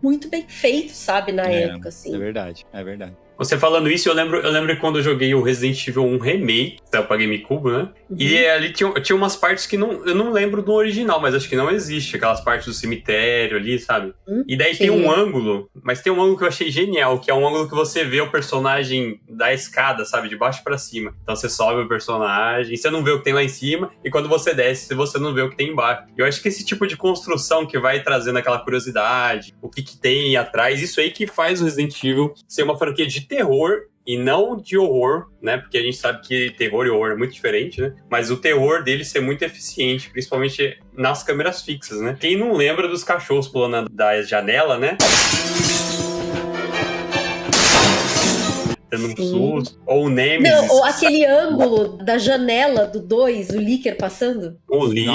muito bem feito, sabe, na época, assim. É verdade. Você falando isso, eu lembro quando eu joguei o Resident Evil 1 Remake, saiu pra GameCube, né? E ali tinha umas partes que eu não lembro do original, mas acho que não existe. Aquelas partes do cemitério ali, sabe? E daí tem um ângulo, mas tem um ângulo que eu achei genial, que é um ângulo que você vê o personagem da escada, sabe? De baixo pra cima. Então você sobe o personagem, você não vê o que tem lá em cima, e quando você desce, você não vê o que tem embaixo. Eu acho que esse tipo de construção que vai trazendo aquela curiosidade, o que tem atrás, isso aí que faz o Resident Evil ser uma franquia de terror e não de horror, né? Porque a gente sabe que terror e horror é muito diferente, né? Mas o terror dele ser muito eficiente, principalmente nas câmeras fixas, né? Quem não lembra dos cachorros pulando da janela, né? Tendo um susto. Ou o Nemesis. Não, ou aquele ângulo da janela do 2, o Licker passando. O Licker,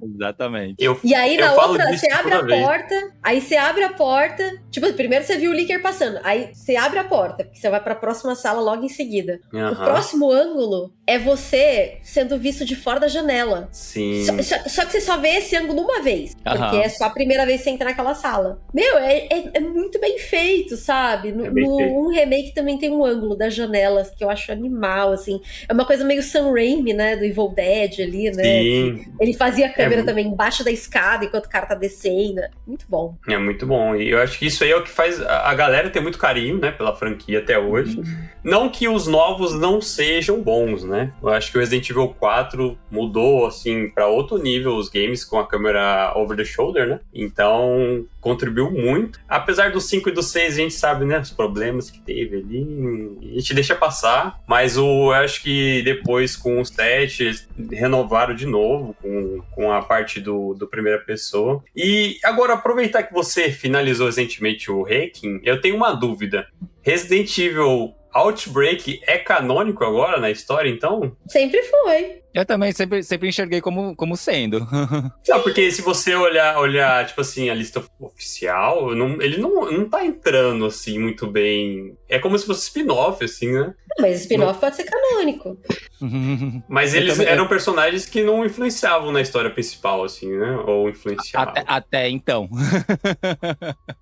Exatamente. E aí na outra, você abre a porta, aí você abre a porta. Tipo, primeiro você viu o Licker passando, aí você abre a porta, porque você vai pra próxima sala logo em seguida. O próximo ângulo é você sendo visto de fora da janela. Sim. Só que você só vê esse ângulo uma vez. Porque é só a primeira vez que você entra naquela sala. Meu, é muito bem feito, sabe? No um remake também tem um ângulo das janelas que eu acho animal, assim. É uma coisa meio Sam Raimi, né? Do Evil Dead ali, né? Sim. Ele fazia a câmera também embaixo da escada enquanto o cara tá descendo. Muito bom. É muito bom. E eu acho que isso aí é o que faz a galera ter muito carinho, né? Pela franquia até hoje. Não que os novos não sejam bons, né? Eu acho que o Resident Evil 4 mudou, assim, pra outro nível os games com a câmera over the shoulder, né? Então, contribuiu muito. Apesar do 5 e do 6, a gente sabe, né? Os problemas que teve ali. A gente deixa passar. Mas eu acho que depois, com o 7, eles renovaram de novo com a parte do primeira pessoa. E agora, aproveitar que você finalizou recentemente o Hacking, eu tenho uma dúvida. Resident Evil Outbreak é canônico agora na história, então? Sempre foi. Eu também sempre enxerguei como sendo. Não, porque se você olhar, tipo assim, a lista oficial, ele não tá entrando, assim, muito bem. É como se fosse spin-off, assim, né? Mas spin-off pode ser canônico. Mas eles eram personagens que não influenciavam na história principal, assim, né? Ou influenciavam. Até então.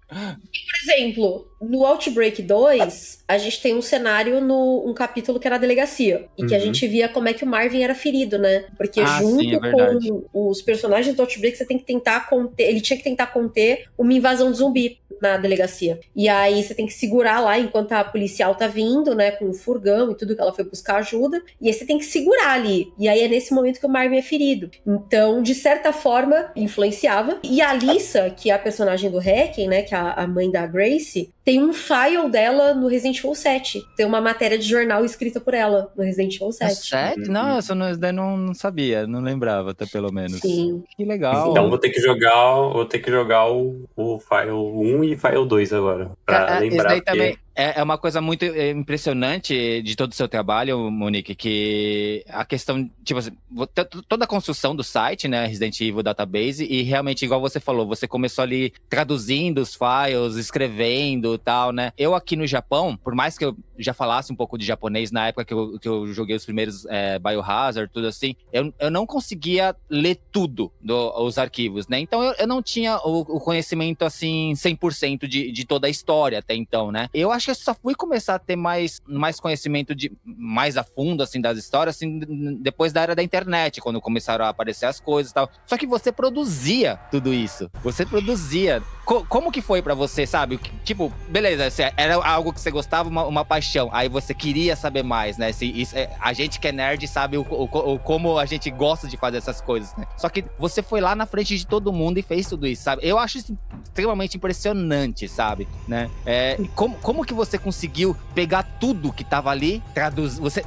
Por exemplo, no Outbreak 2, a gente tem um cenário um capítulo que era a delegacia. E que a gente via como é que o Marvin era ferido ferido, né? Porque sim, é verdade. com os personagens do Outbreak, você tem que tentar conter. Ele tinha que tentar conter uma invasão de zumbi na delegacia. E aí você tem que segurar lá enquanto a policial tá vindo, né? Com o furgão e tudo que ela foi buscar ajuda. E aí você tem que segurar ali. E aí é nesse momento que o Marvin é ferido. Então, de certa forma, influenciava. E a Lisa, que é a personagem do Hacken, né? Que é a mãe da Grace, tem um file dela no Resident Evil 7. Tem uma matéria de jornal escrita por ela no Resident Evil 7. Sério? Não, essa não sabia, não lembrava até pelo menos. Sim. Que legal. Então vou ter que jogar o File 1 e File 2 agora, pra lembrar. Isso daí porque... também é uma coisa muito impressionante de todo o seu trabalho, Monique, que a questão, tipo assim, toda a construção do site, né, Resident Evil Database, e realmente, igual você falou, você começou ali traduzindo os files, escrevendo e tal, né? Eu aqui no Japão, por mais que eu já falasse um pouco de japonês na época que eu joguei os primeiros Biohazard, tudo assim, eu não conseguia ler tudo os arquivos, né? Então eu não tinha o conhecimento, assim, 100% de toda a história até então, né? Eu acho que eu só fui começar a ter mais conhecimento mais a fundo, assim, das histórias, assim, depois da era da internet, quando começaram a aparecer as coisas e tal. Só que você produzia tudo isso. Você produzia. Como que foi pra você, sabe? Tipo, beleza, era algo que você gostava, uma paixão. Aí você queria saber mais, né? A gente que é nerd sabe como a gente gosta de fazer essas coisas, né? Só que você foi lá na frente de todo mundo e fez tudo isso, sabe? Eu acho isso extremamente impressionante, sabe? Né? Como que você conseguiu pegar tudo que tava ali,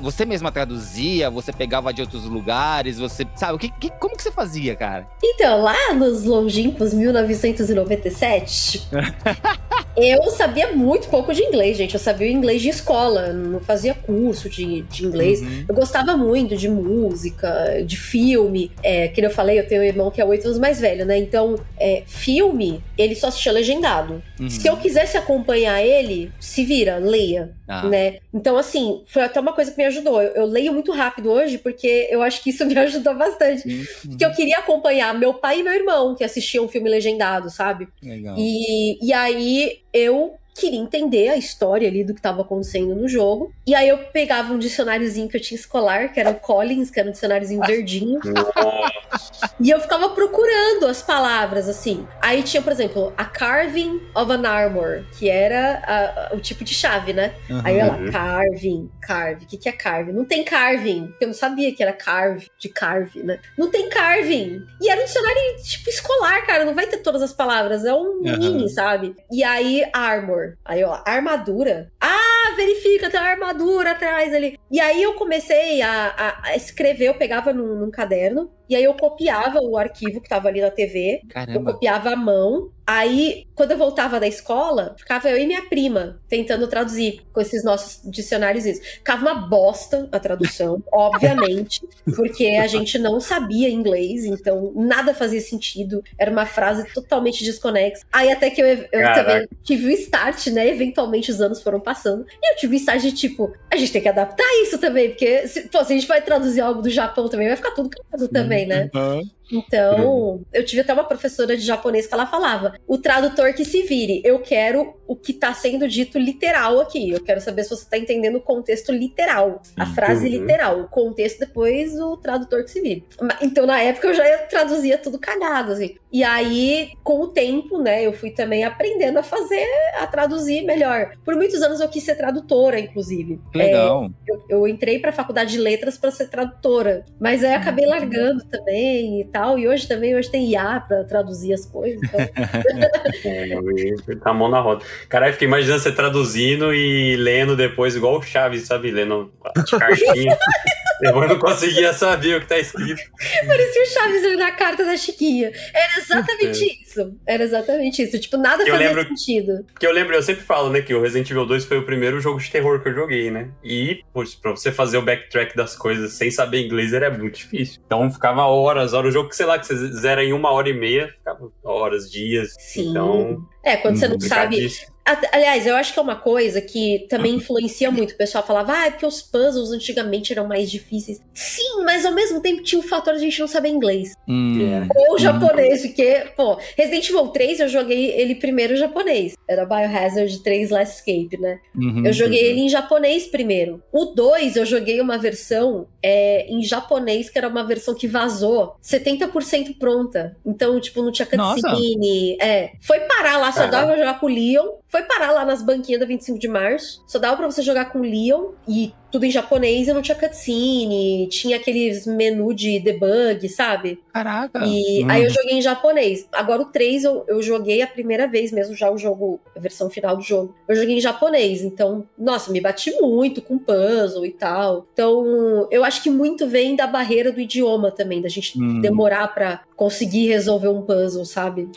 você mesma traduzia, você pegava de outros lugares, você, sabe? Como que você fazia, cara? Então, lá nos longínquos 1997, eu sabia muito pouco de inglês, gente. Eu sabia o inglês de escola, não fazia curso de inglês. Eu gostava muito de música, de filme. Que eu falei, eu tenho um irmão que é 8 anos mais velho, né? Então, filme, ele só assistia legendado. Se eu quisesse acompanhar ele, se vira, leia, né? Então, assim, foi até uma coisa que me ajudou. Eu leio muito rápido hoje, porque eu acho que isso me ajudou bastante. Porque eu queria acompanhar meu pai e meu irmão, que assistiam um filme legendado, sabe? Legal. E aí, eu queria entender a história ali do que estava acontecendo no jogo. E aí eu pegava um dicionáriozinho que eu tinha escolar, que era o Collins, que era um dicionáriozinho verdinho. E eu ficava procurando as palavras, assim. Aí tinha, por exemplo, a carving of an armor, que era o tipo de chave, né? Aí ela, carve. O que é carving? Não tem carving, porque eu não sabia que era de carve, né? Não tem carving. E era um dicionário, tipo, escolar, cara, não vai ter todas as palavras, é um mini, sabe? E aí, armor. Aí, ó, armadura. Verifica, tem uma armadura atrás ali. E aí eu comecei a escrever, eu pegava num caderno, e aí eu copiava o arquivo que tava ali na TV. Caramba. Eu copiava à mão. Aí, quando eu voltava da escola, ficava eu e minha prima tentando traduzir com esses nossos dicionários. Ficava uma bosta a tradução, obviamente, porque a gente não sabia inglês, então nada fazia sentido. Era uma frase totalmente desconexa. Aí até que eu também tive o start, né? Eventualmente os anos foram passando. E eu tive o start de tipo, a gente tem que adaptar isso também, porque se a gente vai traduzir algo do Japão também, vai ficar tudo cagado também, né? Então, eu tive até uma professora de japonês que ela falava, o tradutor que se vire, eu quero o que tá sendo dito literal aqui, eu quero saber se você tá entendendo o contexto literal, a frase literal, o contexto depois o tradutor que se vire. Então, na época, eu já traduzia tudo cagado, assim. E aí, com o tempo, né, eu fui também aprendendo a traduzir melhor. Por muitos anos eu quis ser tradutora, inclusive. Legal. Eu entrei pra faculdade de letras pra ser tradutora, mas aí acabei largando também e tal, e hoje tem IA pra traduzir as coisas. Então. Tá a mão na roda. Caralho, fiquei imaginando você traduzindo e lendo depois, igual o Chaves, sabe? Lendo as cartinhas. Eu não conseguia saber o que tá escrito. Parecia o Chaves lendo a carta da Chiquinha. Era exatamente isso. Tipo, nada fazia sentido. Porque eu sempre falo, né, que o Resident Evil 2 foi o primeiro jogo de terror que eu joguei, né? E, pra você fazer o backtrack das coisas sem saber inglês era muito difícil. Então ficava horas. O jogo que, sei lá, que você zera em 1h30, ficava horas, dias. Sim. Então... Quando você não sabe... Complicadíssimo. Aliás, eu acho que é uma coisa que também influencia muito. O pessoal falava, é porque os puzzles antigamente eram mais difíceis. Sim, mas ao mesmo tempo tinha o fator de a gente não saber inglês. Ou japonês, porque, pô, Resident Evil 3 eu joguei ele primeiro em japonês. Era Biohazard 3 Last Escape, né? Eu joguei ele em japonês primeiro. O 2 eu joguei uma versão em japonês, que era uma versão que vazou 70% pronta. Então, tipo, não tinha cutscene. Foi parar lá, só dava pra jogar com o Leon. Foi parar lá nas banquinhas da 25 de março. Só dava pra você jogar com o Leon. E tudo em japonês e não tinha cutscene. Tinha aqueles menu de debug, sabe? Caraca! E aí eu joguei em japonês. Agora o 3 eu joguei a primeira vez mesmo, já o jogo, a versão final do jogo. Eu joguei em japonês. Então, nossa, me bati muito com puzzle e tal. Então, eu acho que muito vem da barreira do idioma também. Da gente demorar pra conseguir resolver um puzzle, sabe?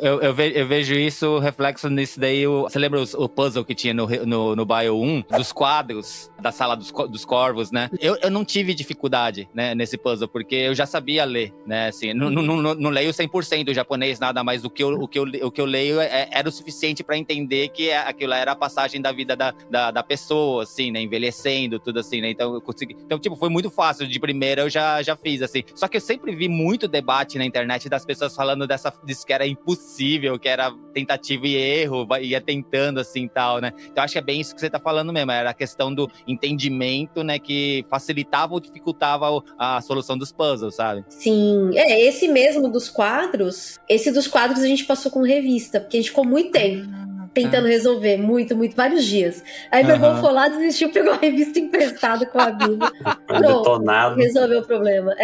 Eu vejo isso, reflexo nisso daí. Você lembra o puzzle que tinha no Bio 1? Dos quadros da sala dos corvos, né? Eu não tive dificuldade, né, nesse puzzle, porque eu já sabia ler, né? Assim, não leio 100% o japonês, nada mais. O que eu leio era o suficiente pra entender que aquilo era a passagem da vida da pessoa, assim, né? Envelhecendo, tudo assim, né? Então, eu consegui. Então, tipo, foi muito fácil. De primeira eu já fiz, assim. Só que eu sempre vi muito debate na internet das pessoas falando disso que era impossível, que era tentativa e erro, ia tentando, assim, tal, né? Então, acho que é bem isso que você tá falando mesmo. Era a questão do entendimento, né? Que facilitava ou dificultava a solução dos puzzles, sabe? Sim. Esse mesmo dos quadros, a gente passou com revista, porque a gente ficou muito tempo tentando resolver, muito, vários dias. Aí meu irmão foi lá, desistiu, pegou a revista emprestada com a Bíblia. Detonado. Resolveu o problema.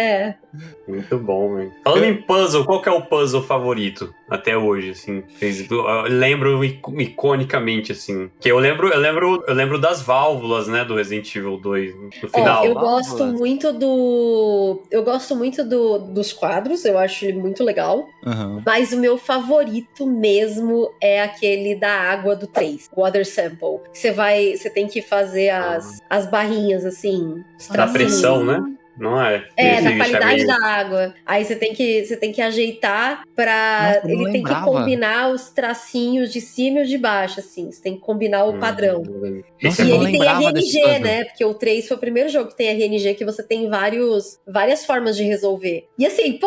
Muito bom, velho. Falando em puzzle, qual que é o puzzle favorito até hoje, assim? Eu lembro iconicamente, assim. Que eu lembro das válvulas, né, do Resident Evil 2, no final. Eu gosto muito dos quadros, eu acho ele muito legal. Mas o meu favorito mesmo é aquele da água do 3, Water Sample. Você tem que fazer as barrinhas, assim. Da pressão, né? Não é? Da qualidade da água. Aí você tem que ajeitar pra... Nossa, ele tem que combinar os tracinhos de cima e os de baixo, assim. Você tem que combinar o padrão. Nossa, e eu não ele tem lembrava desse RNG, puzzle. né? Porque o 3 foi o primeiro jogo que tem RNG, que você tem várias formas de resolver. E assim,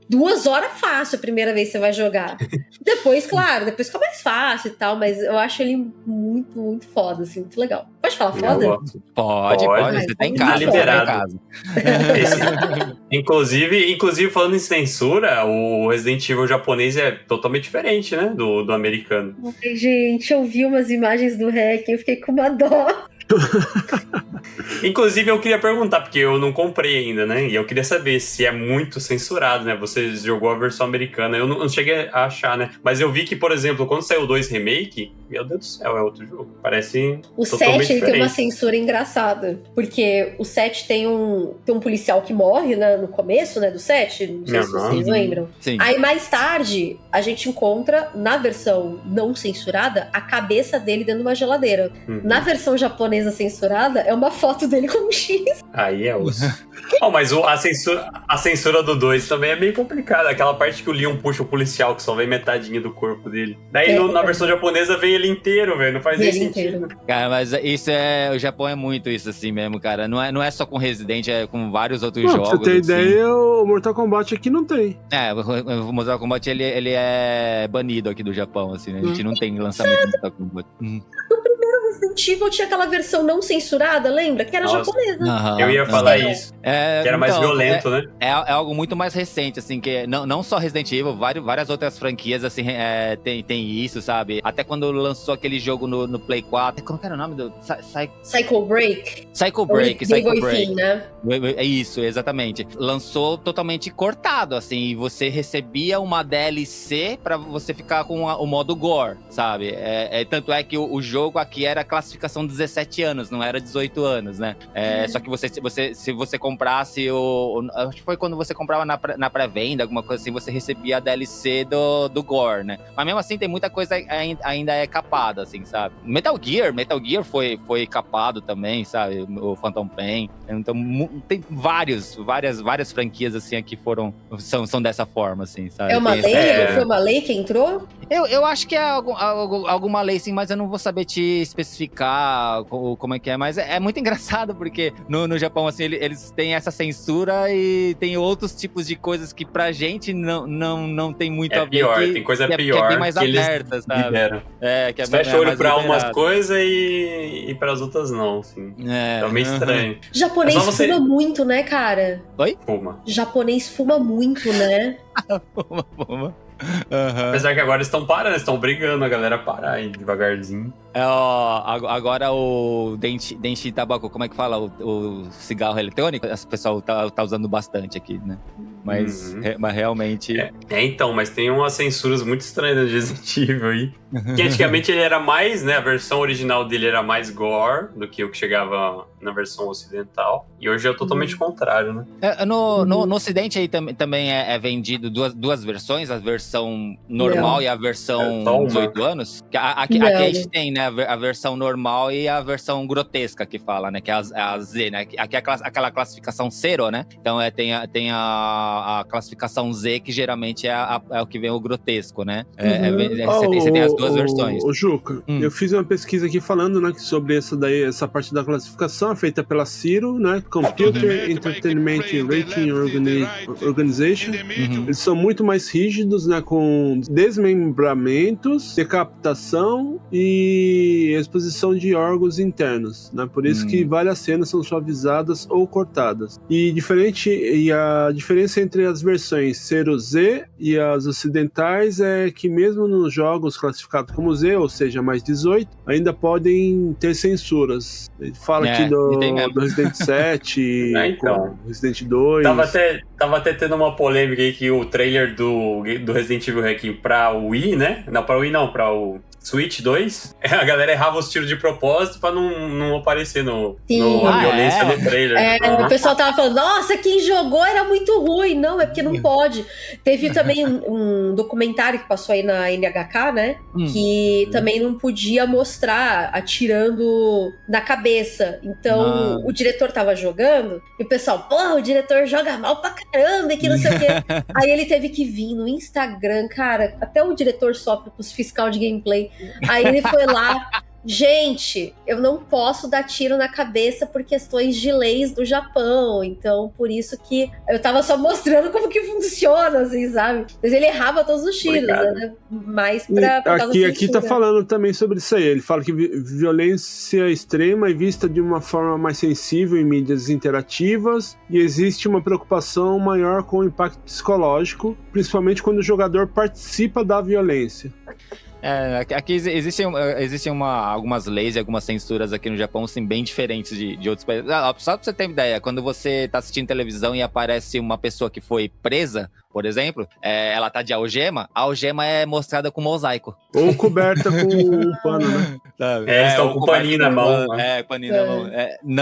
2 horas fácil a primeira vez que você vai jogar. Depois fica mais fácil e tal, mas eu acho ele muito, muito foda, assim, muito legal. Pode falar foda? Pode. Você tá em casa. Tá liberado. Tá em casa. Inclusive, falando em censura, o Resident Evil japonês é totalmente diferente, né? Do americano. Ai, gente, eu vi umas imagens do hack e eu fiquei com uma dó. Inclusive, eu queria perguntar, porque eu não comprei ainda, né? E eu queria saber se é muito censurado, né? Você jogou a versão americana. Eu não cheguei a achar, né? Mas eu vi que, por exemplo, quando saiu o 2 Remake, meu Deus do céu, é outro jogo. Parece o totalmente 7 ele diferente. tem uma censura engraçada. Porque o 7 tem um policial que morre, né, no começo, né, do 7. Não sei se vocês lembram. Sim. Aí, mais tarde, a gente encontra, na versão não censurada, a cabeça dele dentro de uma geladeira. Na versão japonesa censurada, é uma foto dele com um X. Aí é osso. Mas a censura do 2 também é meio complicada. Aquela parte que o Leon puxa o policial, que só vem metadinha do corpo dele. Daí na versão japonesa vem ele inteiro, velho. Não faz nem sentido. Cara, mas isso o Japão é muito isso assim mesmo, cara. Não é só com Resident, é com vários outros jogos. Pra você ter assim. ideia, o Mortal Kombat aqui não tem. O Mortal Kombat ele é banido aqui do Japão, assim, né? A gente não tem lançamento do Mortal Kombat. Resident Evil tinha aquela versão não censurada, lembra? Que era japonesa. Eu ia falar isso. Que era mais violento, né? É algo muito mais recente, assim, que não só Resident Evil, várias outras franquias, assim, tem isso, sabe? Até quando lançou aquele jogo no Play 4, como que era o nome do... Psycho Break. Psycho Break. Fim, né? É isso, exatamente. Lançou totalmente cortado, assim, e você recebia uma DLC pra você ficar com o modo gore, sabe? Tanto é que o jogo aqui era classificação 17 anos, não era 18 anos, né? Só que se você comprasse acho que foi quando você comprava na pré-venda, alguma coisa assim, você recebia a DLC do Gore, né? Mas mesmo assim, tem muita coisa ainda é capada, assim, sabe? Metal Gear foi capado também, sabe? O Phantom Pain. Então, tem várias franquias, assim, que são dessa forma, assim, sabe? É uma lei? Foi uma lei que entrou? Eu acho que é alguma lei, sim, mas eu não vou saber te especificar como é que é. Mas é muito engraçado, porque no Japão, assim, eles têm essa censura e tem outros tipos de coisas que pra gente não tem muito a ver. Pior, tem coisa pior. Que é bem mais aberta, sabe? Liberam. Que é fecha o olho pra liberado. umas coisas e pras outras não, assim. É meio estranho. Japonês fuma muito, né, cara? Oi? Fuma. Japonês fuma muito, né? Fuma. Apesar que agora eles estão parando, estão brigando a galera a parar aí devagarzinho. Agora o Denshi Tabaco, como é que fala? O cigarro eletrônico, o pessoal tá usando bastante aqui, né? Mas realmente... Então, mas tem umas censuras muito estranhas no Resident Evil aí. Que antigamente ele era mais, né? A versão original dele era mais gore do que o que chegava na versão ocidental. E hoje é totalmente contrário, né? No ocidente aí também é vendido duas versões, a versão normal e a versão 18 anos. Aqui a gente tem, né? A versão normal e a versão grotesca que fala, né? Que é a Z, né? Aqui é aquela classificação zero, né? Então tem a classificação Z, que geralmente é o que vem o grotesco, né? Você tem as duas versões. Ô, Juca, eu fiz uma pesquisa aqui falando, né, sobre essa parte da classificação feita pela CIRO, né? Computer Entertainment Rating Organization. Eles são muito mais rígidos, né? Com desmembramentos, decapitação e exposição de órgãos internos, né? Por isso que várias cenas são suavizadas ou cortadas. E a diferença entre as versões Zero Z e as ocidentais é que mesmo nos jogos classificados como Z, ou seja, mais 18, ainda podem ter censuras. Ele fala aqui do Resident 7, então. Resident 2. Tava até tendo uma polêmica aí que o trailer do Resident Evil aqui pra Wii, né? Não, pra Wii não, pra o Switch 2, a galera errava os tiros de propósito pra não aparecer a violência no trailer. O pessoal tava falando, nossa, quem jogou era muito ruim. Não, é porque não pode. Teve também um documentário que passou aí na NHK, né? Que também não podia mostrar atirando na cabeça. Então, o diretor tava jogando e o pessoal, o diretor joga mal pra caramba e que não sei o quê. Aí ele teve que vir no Instagram, cara, até o diretor sofre com os fiscal de gameplay. Aí ele foi lá, gente, eu não posso dar tiro na cabeça por questões de leis do Japão, então por isso que eu tava só mostrando como que funciona, assim, sabe? Mas ele errava todos os tiros, né? Mas pra aqui tá falando também sobre isso aí, ele fala que violência extrema é vista de uma forma mais sensível em mídias interativas e existe uma preocupação maior com o impacto psicológico, principalmente quando o jogador participa da violência. Aqui existem algumas leis e algumas censuras aqui no Japão, assim, bem diferentes de outros países. Só pra você ter uma ideia, quando você tá assistindo televisão e aparece uma pessoa que foi presa, por exemplo, ela tá de algema, a algema é mostrada com mosaico. Ou coberta com um pano, né? Eles estão com paninho na mão. Paninho na mão.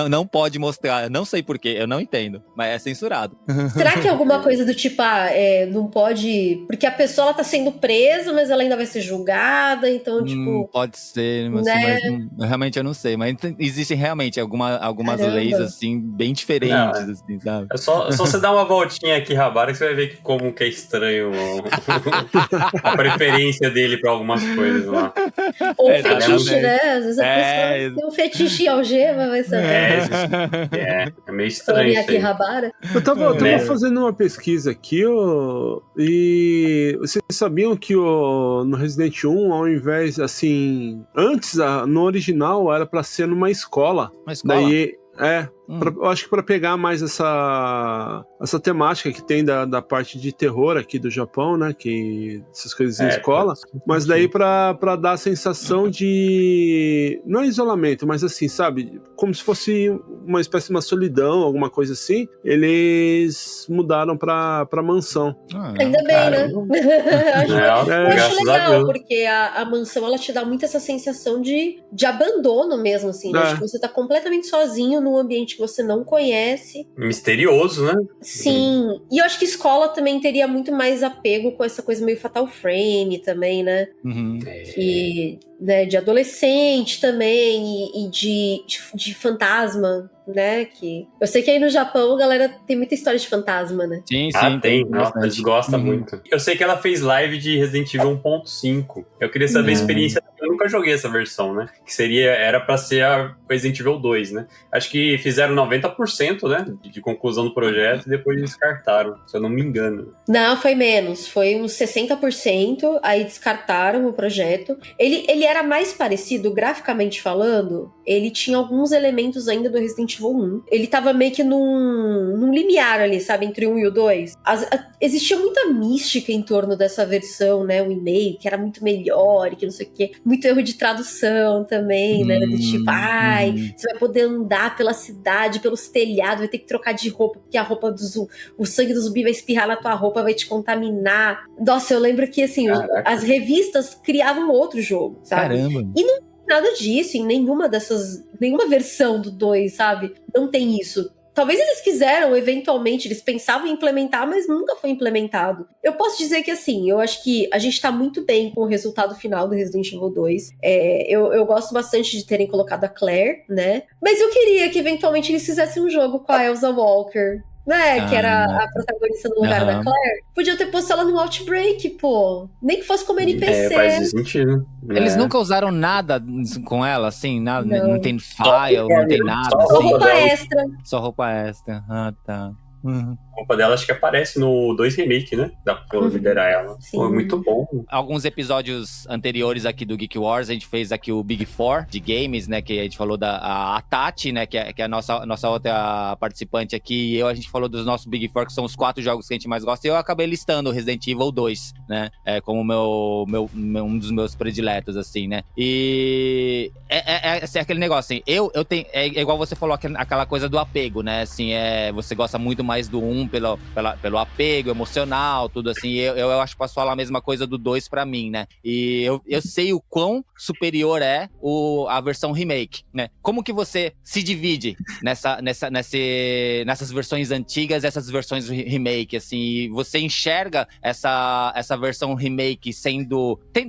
Não pode mostrar, não sei porquê, eu não entendo, mas é censurado. Será que é alguma coisa do tipo, não pode... Porque a pessoa ela tá sendo presa, mas ela ainda vai ser julgada, então, tipo... Pode ser, mas, né? mas realmente eu não sei. Mas existem realmente algumas leis, assim, bem diferentes, assim, sabe? É só você dar uma voltinha aqui, Rabara, que você vai ver como que é estranho a preferência dele pra algumas coisas lá. Ou fetiche, né? Às vezes a pessoa tem um fetiche em algema, vai saber. É meio estranho isso aqui, Rabara. Eu tava fazendo uma pesquisa aqui, e vocês sabiam que no Resident 1, ao invés, assim, antes, no original, era pra ser numa escola. Uma escola? Daí, Eu acho que para pegar mais essa temática que tem da parte de terror aqui do Japão, né? Que essas coisas em escola, mas daí para dar a sensação de não é isolamento, mas assim, sabe, como se fosse uma espécie de uma solidão, alguma coisa assim. Eles mudaram para mansão. Ainda bem, né? Eu acho legal, porque a mansão ela te dá muito essa sensação de abandono mesmo, assim, né? De que você tá completamente sozinho num ambiente que você não conhece. Misterioso, né? Sim. E eu acho que escola também teria muito mais apego com essa coisa meio Fatal Frame também, né? Que, né, de adolescente também e de fantasma, né? Que eu sei que aí no Japão a galera tem muita história de fantasma, né? Sim, tem. Nossa, eles gostam muito. Eu sei que ela fez live de Resident Evil 1.5. Eu queria saber a experiência. Eu nunca joguei essa versão, né? Que era pra ser a Resident Evil 2, né? Acho que fizeram 90%, né? De conclusão do projeto e depois descartaram, se eu não me engano. Não, foi menos. Foi uns 60%, aí descartaram o projeto. Ele era mais parecido, graficamente falando, ele tinha alguns elementos ainda do Resident Evil 1. Ele tava meio que num limiar ali, sabe? Entre o 1 e o 2. Existia muita mística em torno dessa versão, né? O e-mail, que era muito melhor e que não sei o quê. Muito erro de tradução também, né? Do tipo, você vai poder andar pela cidade, pelos telhados, vai ter que trocar de roupa, porque a roupa o sangue do zumbi vai espirrar na tua roupa, vai te contaminar. Nossa, eu lembro que, assim, as revistas criavam outro jogo, sabe? Caramba! E não tem nada disso em nenhuma versão do 2, sabe? Não tem isso. Talvez eles quiseram, eventualmente, eles pensavam em implementar, mas nunca foi implementado. Eu posso dizer que, assim, eu acho que a gente tá muito bem com o resultado final do Resident Evil 2. Eu gosto bastante de terem colocado a Claire, né? Mas eu queria que, eventualmente, eles fizessem um jogo com a Elsa Walker, né? Que era a protagonista no lugar da Claire. Podia ter posto ela no Outbreak, pô. Nem que fosse como NPC. Faz sentido. Eles nunca usaram nada com ela, assim? Nada, não tem file, não tem nada. Só roupa extra. Só roupa extra. Ah, tá. A roupa dela acho que aparece no 2 Remake, né? Dá pra liderar ela. Foi muito bom. Alguns episódios anteriores aqui do Geek Wars, a gente fez aqui o Big Four de games, né? Que a gente falou a Tati, né? Que é a nossa outra participante aqui. E a gente falou dos nossos Big Four, que são os 4 jogos que a gente mais gosta. E eu acabei listando o Resident Evil 2, né? Como um dos meus prediletos, assim, né? E é aquele negócio, assim. Eu tenho... É igual você falou, aquela coisa do apego, né? Assim, você gosta muito mais do 1 pelo apego emocional, tudo assim. Eu acho que posso falar a mesma coisa do 2 pra mim, né? E eu sei o quão superior é a versão remake, né? Como que você se divide nessas versões antigas e essas versões remake, assim? Você enxerga essa versão remake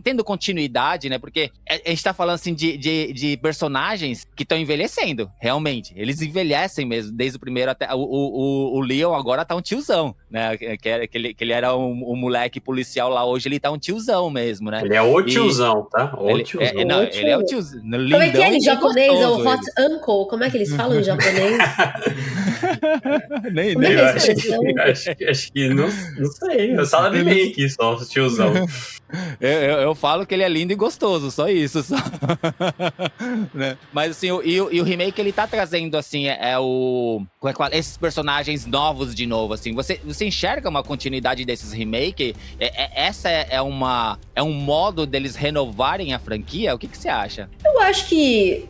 tendo continuidade, né? Porque a gente tá falando, assim, de personagens que estão envelhecendo, realmente. Eles envelhecem mesmo, desde o primeiro até... O Leon agora tá um tiozão, né? Que ele era um moleque policial lá, hoje ele tá um tiozão mesmo, né? Ele é o tiozão, tá? Tiozão. Ele é o tiozão. Como é que é em japonês? É o hot uncle? Como é que eles falam em japonês? Acho que não sei. Eu só bem aqui, só o tiozão. Eu falo que ele é lindo e gostoso, só isso. Só. Né? Mas assim, o remake ele tá trazendo assim, esses personagens novos de novo, assim. Você enxerga uma continuidade desses remake? Essa é um modo deles renovarem a franquia? O que você acha? Eu acho que,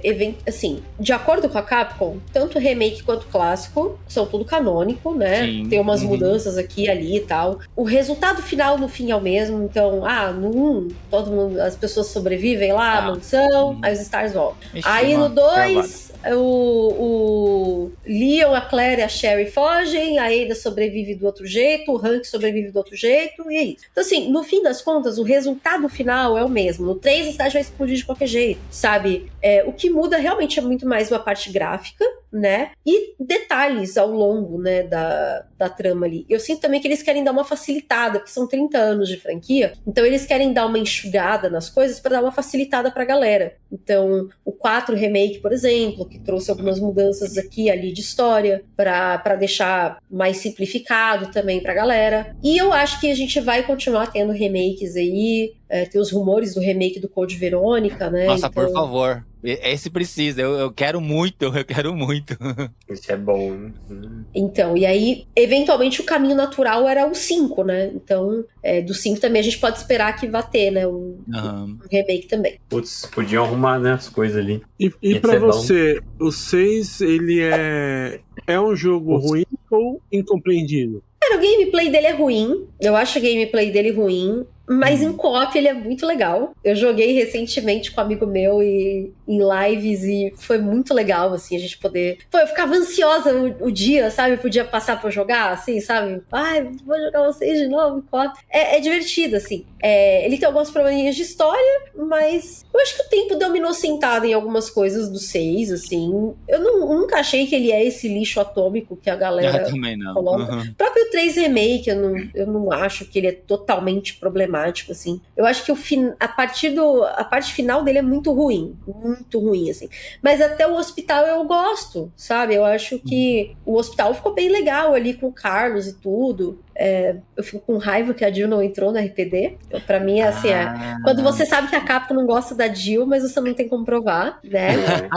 assim, de acordo com a Capcom, tanto remake quanto clássico são tudo canônico, né? Sim. Tem umas mudanças aqui e ali e tal. O resultado final, no fim, é o mesmo. Então, no 1, as pessoas sobrevivem lá, à mansão, aí os Stars voltam. Aí no 2, o Leon, a Claire e a Sherry fogem, a Ada sobrevive do outro jeito, o Hank sobrevive do outro jeito, e é isso. Então, assim, no fim das contas, o resultado final é o mesmo. No 3, a cidade vai explodir de qualquer jeito, sabe? O que muda realmente é muito mais uma parte gráfica, né? E detalhes ao longo, né, da trama ali. Eu sinto também que eles querem dar uma facilitada, porque são 30 anos de franquia, então eles querem dar uma enxugada nas coisas para dar uma facilitada pra galera. Então, o 4 Remake, por exemplo, que trouxe algumas mudanças aqui e ali de história, para deixar mais simplificado também pra galera. E eu acho que a gente vai continuar tendo remakes aí, tem os rumores do remake do Code Verônica, né? Nossa, então... por favor. Esse precisa, eu quero muito, eu quero muito. Isso é bom. Então, e aí, eventualmente, o caminho natural era o 5, né? Então, do 5 também a gente pode esperar que vá ter, né? Um remake também. Putz, podiam arrumar, né, as coisas ali. E pra você, o 6, ele é um jogo ruim ou incompreendido? Cara, o gameplay dele é ruim. Eu acho o gameplay dele ruim. Mas em co-op ele é muito legal. Eu joguei recentemente com um amigo meu e em lives e foi muito legal, assim, a gente poder... Pô, eu ficava ansiosa o dia, sabe? Podia passar pra jogar, assim, sabe? Ai, vou jogar vocês de novo em co-op. É divertido, assim. Ele tem alguns probleminhas de história, mas eu acho que o tempo deu uma inocentada em algumas coisas do 6, assim. Eu nunca achei que ele é esse lixo atômico que a galera também não. coloca. O próprio 3 Remake, eu não acho que ele é totalmente problemático, assim. Eu acho que a parte final dele é muito ruim, assim. Mas até o hospital eu gosto, sabe? Eu acho que o hospital ficou bem legal ali com o Carlos e tudo. Eu fico com raiva que a Jill não entrou no RPD. Pra mim, assim, quando você sabe que a Capcom não gosta da Jill, mas você não tem como provar, né?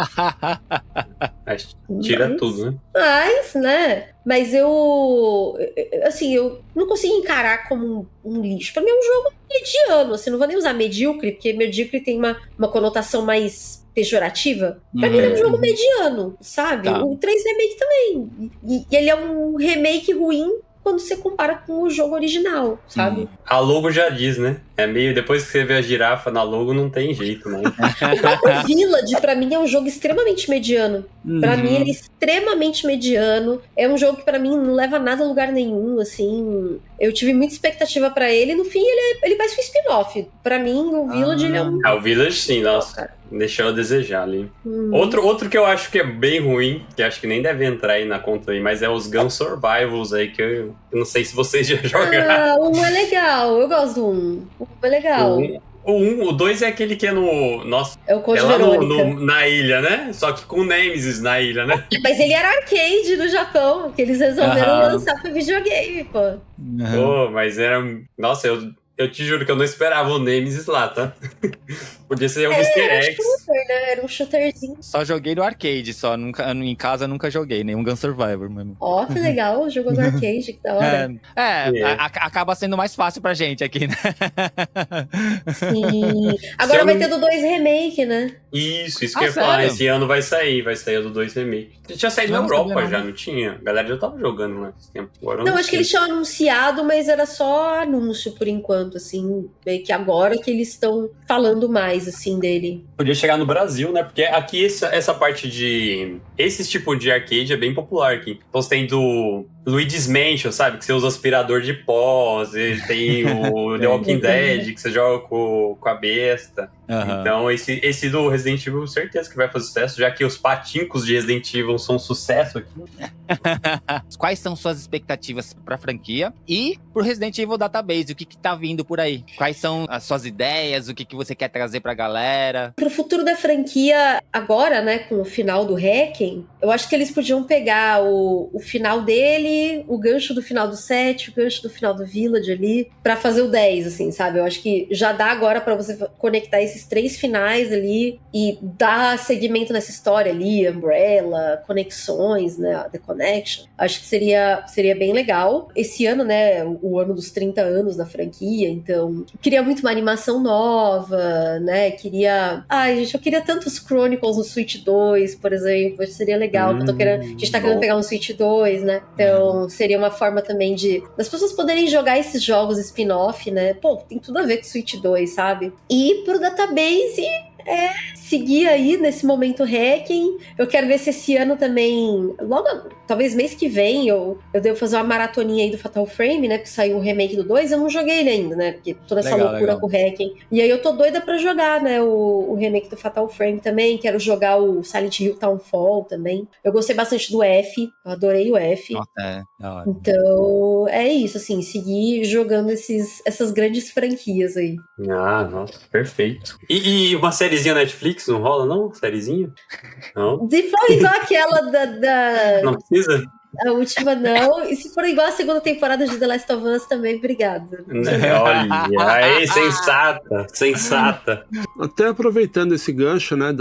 Tira tudo, né? Mas eu não consigo encarar como um lixo. Pra mim é um jogo mediano, assim, não vou nem usar medíocre, porque medíocre tem uma conotação mais pejorativa. Pra mim ele é um jogo mediano, sabe? Tá. O 3 Remake também. E ele é um remake ruim quando você compara com o jogo original, sabe? A logo já diz, né? É meio, depois que você vê a girafa na logo, não tem jeito, né? O próprio Village, pra mim, é um jogo extremamente mediano. Pra mim, ele é extremamente mediano. É um jogo que, pra mim, não leva nada a lugar nenhum, assim. Eu tive muita expectativa pra ele. No fim, ele vai ser um spin-off. Pra mim, o Village, ele é um... O Village, sim, nossa. Deixou a desejar ali. Outro que eu acho que é bem ruim, que acho que nem deve entrar aí na conta aí, mas é os Gun Survivals aí, que eu não sei se vocês já jogaram. O 1 é legal. Eu gosto do 1. O 1 é legal. O 2 é aquele que é no... Nossa, é o Code lá Verônica. na ilha, né? Só que com Nemesis na ilha, né? Mas ele era arcade no Japão, que eles resolveram lançar pro videogame, pô. Pô, mas era... Nossa, eu te juro que eu não esperava o Nemesis lá, tá? Podia ser um Mr. X. Shooter, né? Era um shooterzinho. Só joguei no arcade, só. Em casa nunca joguei, nenhum Gun Survivor mesmo. Ó, que legal, jogou no arcade, que da hora. Acaba sendo mais fácil pra gente aqui, né? Sim. Agora vai ter do 2 Remake, né? Isso que eu ia falar. Esse ano vai sair o do 2 Remake. Tinha saído na Europa já, não tinha? A galera já tava jogando lá esse tempo. Agora não, acho que eles tinham anunciado, mas era só anúncio por enquanto, assim. Meio que agora que eles estão falando mais, assim, dele. Podia chegar no Brasil, né? Porque aqui essa parte de... Esse tipo de arcade é bem popular aqui. Então você tem do Luigi's Mansion, sabe? Que você usa aspirador de pós. Ele tem o The Walking Dead, que você joga com a besta. Então esse do Resident Evil, certeza que vai fazer sucesso, já que os patincos de Resident Evil são um sucesso aqui. Quais são suas expectativas pra franquia? E pro Resident Evil Database, o que tá vindo por aí? Quais são as suas ideias? O que você quer trazer pra galera? Pro futuro da franquia, agora, né, com o final do Hacken, eu acho que eles podiam pegar o final dele, o gancho do final do 7, o gancho do final do Village ali, pra fazer o 10, assim, sabe? Eu acho que já dá agora pra você conectar esses 3 finais ali e dar segmento nessa história ali, Umbrella, conexões, né, The Connection. Acho que seria bem legal. Esse ano, né, o ano dos 30 anos da franquia, então queria muito uma animação nova, né, eu queria tantos Chronicles no Switch 2, por exemplo, acho que seria legal, a gente tá querendo pegar um Switch 2, né, então seria uma forma também das pessoas poderem jogar esses jogos spin-off, né, pô, tem tudo a ver com o Switch 2, sabe? E pro Database seguir aí nesse momento Hacken. Eu quero ver se esse ano também, talvez mês que vem, eu devo fazer uma maratoninha aí do Fatal Frame, né? Porque saiu o remake do 2, eu não joguei ele ainda, né? Porque toda essa loucura com o Hacken. E aí eu tô doida pra jogar, né? O remake do Fatal Frame também. Quero jogar o Silent Hill Townfall também. Eu gostei bastante do F, eu adorei o F. Nossa, então, é isso, assim, seguir jogando essas grandes franquias aí. Nossa, perfeito. E uma série Sériezinha Netflix, não rola, não? Sériezinha? Não? Se for igual aquela da Não precisa? a última, não. E se for igual a segunda temporada de The Last of Us, também, obrigada. Olha, aí, sensata. Até aproveitando esse gancho, né,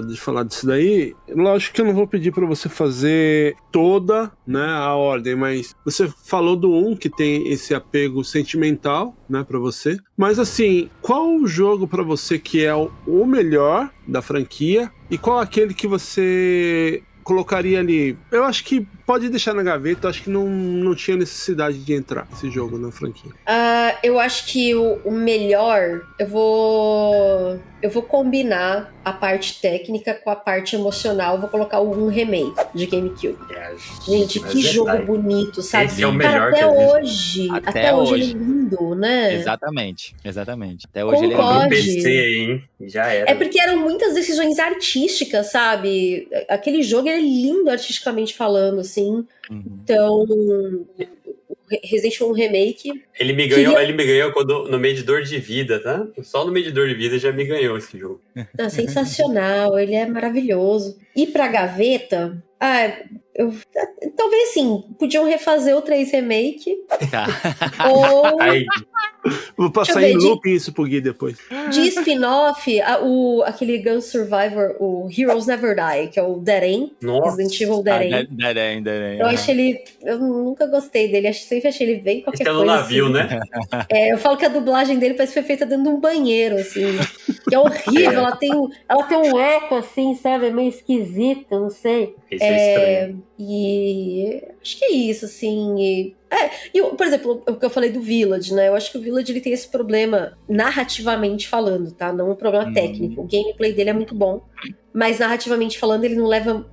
de falar disso daí, lógico que eu não vou pedir pra você fazer toda, né, a ordem, mas você falou do 1 que tem esse apego sentimental, né, pra você. Mas assim, qual o jogo pra você que é o melhor da franquia e qual aquele que você colocaria ali? Eu acho que pode deixar na gaveta, eu acho que não tinha necessidade de entrar esse jogo na franquia. Eu acho que o melhor, eu vou combinar a parte técnica com a parte emocional, vou colocar um remake de GameCube. Gente, que jogo bonito, sabe? Esse é o melhor até que hoje, existe. até hoje ele é lindo, né? Exatamente. Até hoje ele é Concordo. lindo. PC aí, hein? Já era. É porque eram muitas decisões artísticas, sabe? Aquele jogo ele é lindo artisticamente falando, assim. Então, Resident Evil Remake. Ele me ganhou no medidor de vida, tá? Só no medidor de vida já me ganhou esse jogo. É sensacional, ele é maravilhoso. E pra gaveta, talvez sim, podiam refazer o 3 Remake. Tá. Ou Aí, Vou passar em loop isso pro Gui depois. de spin-off, aquele Gun Survivor, o Heroes Never Die, que é o Dead End. nossa. Resident Evil Dead End. Dead End. Eu acho eu nunca gostei dele, sempre achei ele bem qualquer Esse é no coisa navio, assim. né? Eu falo que a dublagem dele parece que foi feita dentro de um banheiro, assim. Que é horrível, ela tem um eco, assim, sabe? É meio esquisito, não sei. Esse é estranho. E acho que é isso, assim. Por exemplo, o que eu falei do Village, né? Eu acho que o Village ele tem esse problema narrativamente falando, tá? Não um problema técnico. O gameplay dele é muito bom, mas narrativamente falando ele não leva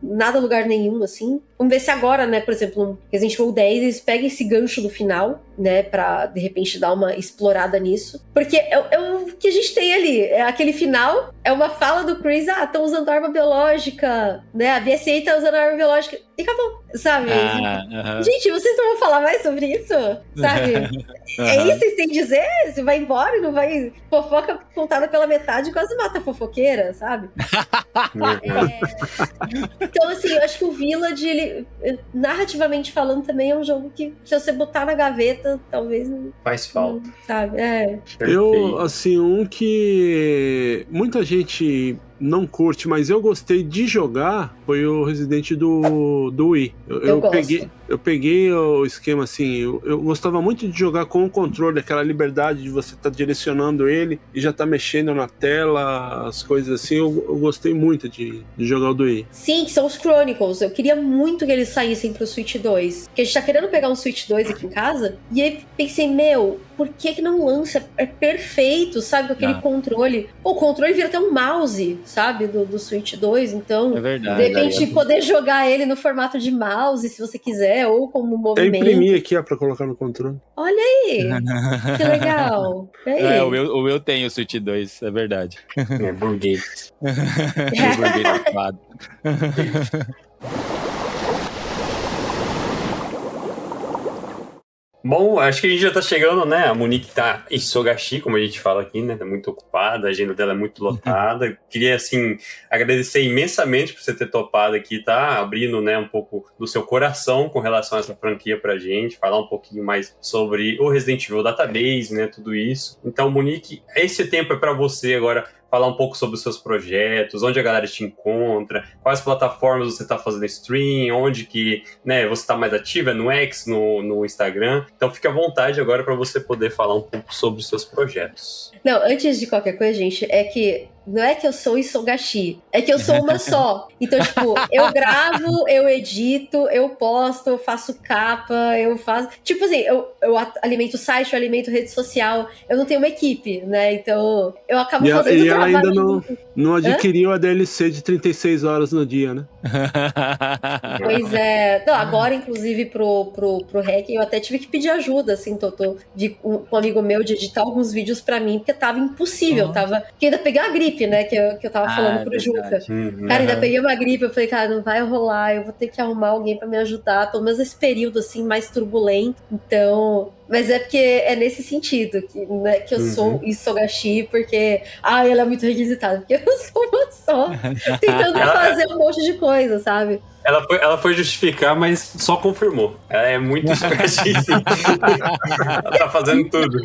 nada a lugar nenhum, assim. Vamos ver se agora, né, por exemplo, no Resident Evil 10, eles pegam esse gancho do final, né, pra, de repente, dar uma explorada nisso. Porque é o que a gente tem ali. Aquele final é uma fala do Chris, estão usando arma biológica, né, a BSA tá usando arma biológica, e acabou, sabe? Gente, vocês não vão falar mais sobre isso? Sabe? É isso que vocês têm que dizer? Você vai embora e não vai... Fofoca contada pela metade quase mata a fofoqueira, sabe? Então, assim, eu acho que o Village, ele, narrativamente falando, também é um jogo que, se você botar na gaveta, talvez não... Faz falta. Sabe? Eu, assim, um que muita gente não curte, mas eu gostei de jogar, foi o Resident do Wii. Eu peguei o esquema assim, eu gostava muito de jogar com o controle, aquela liberdade de você estar direcionando ele e já tá mexendo na tela, as coisas assim, eu gostei muito de jogar o do Wii. Sim, que são os Chronicles. Eu queria muito que eles saíssem pro Switch 2, porque a gente tá querendo pegar um Switch 2 aqui em casa, e aí pensei, por que não lança? É perfeito, sabe, com aquele controle. O controle vira até um mouse, sabe, do Switch 2, então, é verdade, de repente, poder jogar ele no formato de mouse, se você quiser, ou como movimento. Eu imprimi aqui, pra colocar no controle. Olha aí, que legal. O meu tem o Switch 2, é verdade. É burguês. Burguês safado. Bom, acho que a gente já tá chegando, né? A Monique tá em Sogashi, como a gente fala aqui, né? Tá muito ocupada, a agenda dela é muito lotada. Queria, assim, agradecer imensamente por você ter topado aqui, tá? Abrindo, né, um pouco do seu coração com relação a essa franquia pra gente, falar um pouquinho mais sobre o Resident Evil Database, né? Tudo isso. Então, Monique, esse tempo é pra você agora falar um pouco sobre os seus projetos, onde a galera te encontra, quais plataformas você está fazendo stream, onde que, né, você está mais ativa, no X, no Instagram. Então fique à vontade agora para você poder falar um pouco sobre os seus projetos. Não, antes de qualquer coisa, gente, não é que eu sou Isogashi, é que eu sou uma só. Então, tipo, eu gravo, eu edito, eu posto, eu faço capa, eu faço... Tipo assim, eu alimento site, eu alimento rede social, eu não tenho uma equipe, né? Então, eu acabo fazendo e ela trabalho... ainda não adquiriu a DLC de 36 horas no dia, né? Pois é. Não, agora, inclusive, pro REC, eu até tive que pedir ajuda, assim, um amigo meu de editar alguns vídeos pra mim, porque tava impossível, porque ainda peguei uma gripe gripe, né? Que eu tava falando pro Juca. Cara, ainda peguei uma gripe. Eu falei, cara, não vai rolar. Eu vou ter que arrumar alguém pra me ajudar. Pelo menos esse período, assim, mais turbulento. Então... Mas é porque é nesse sentido que, né, que eu sou Isogashi, porque... ela é muito requisitada. Porque eu sou uma só. Tentando fazer um monte de coisa, sabe? Ela foi justificar, mas só confirmou. Ela é muito Isogashi. Ela tá fazendo tudo.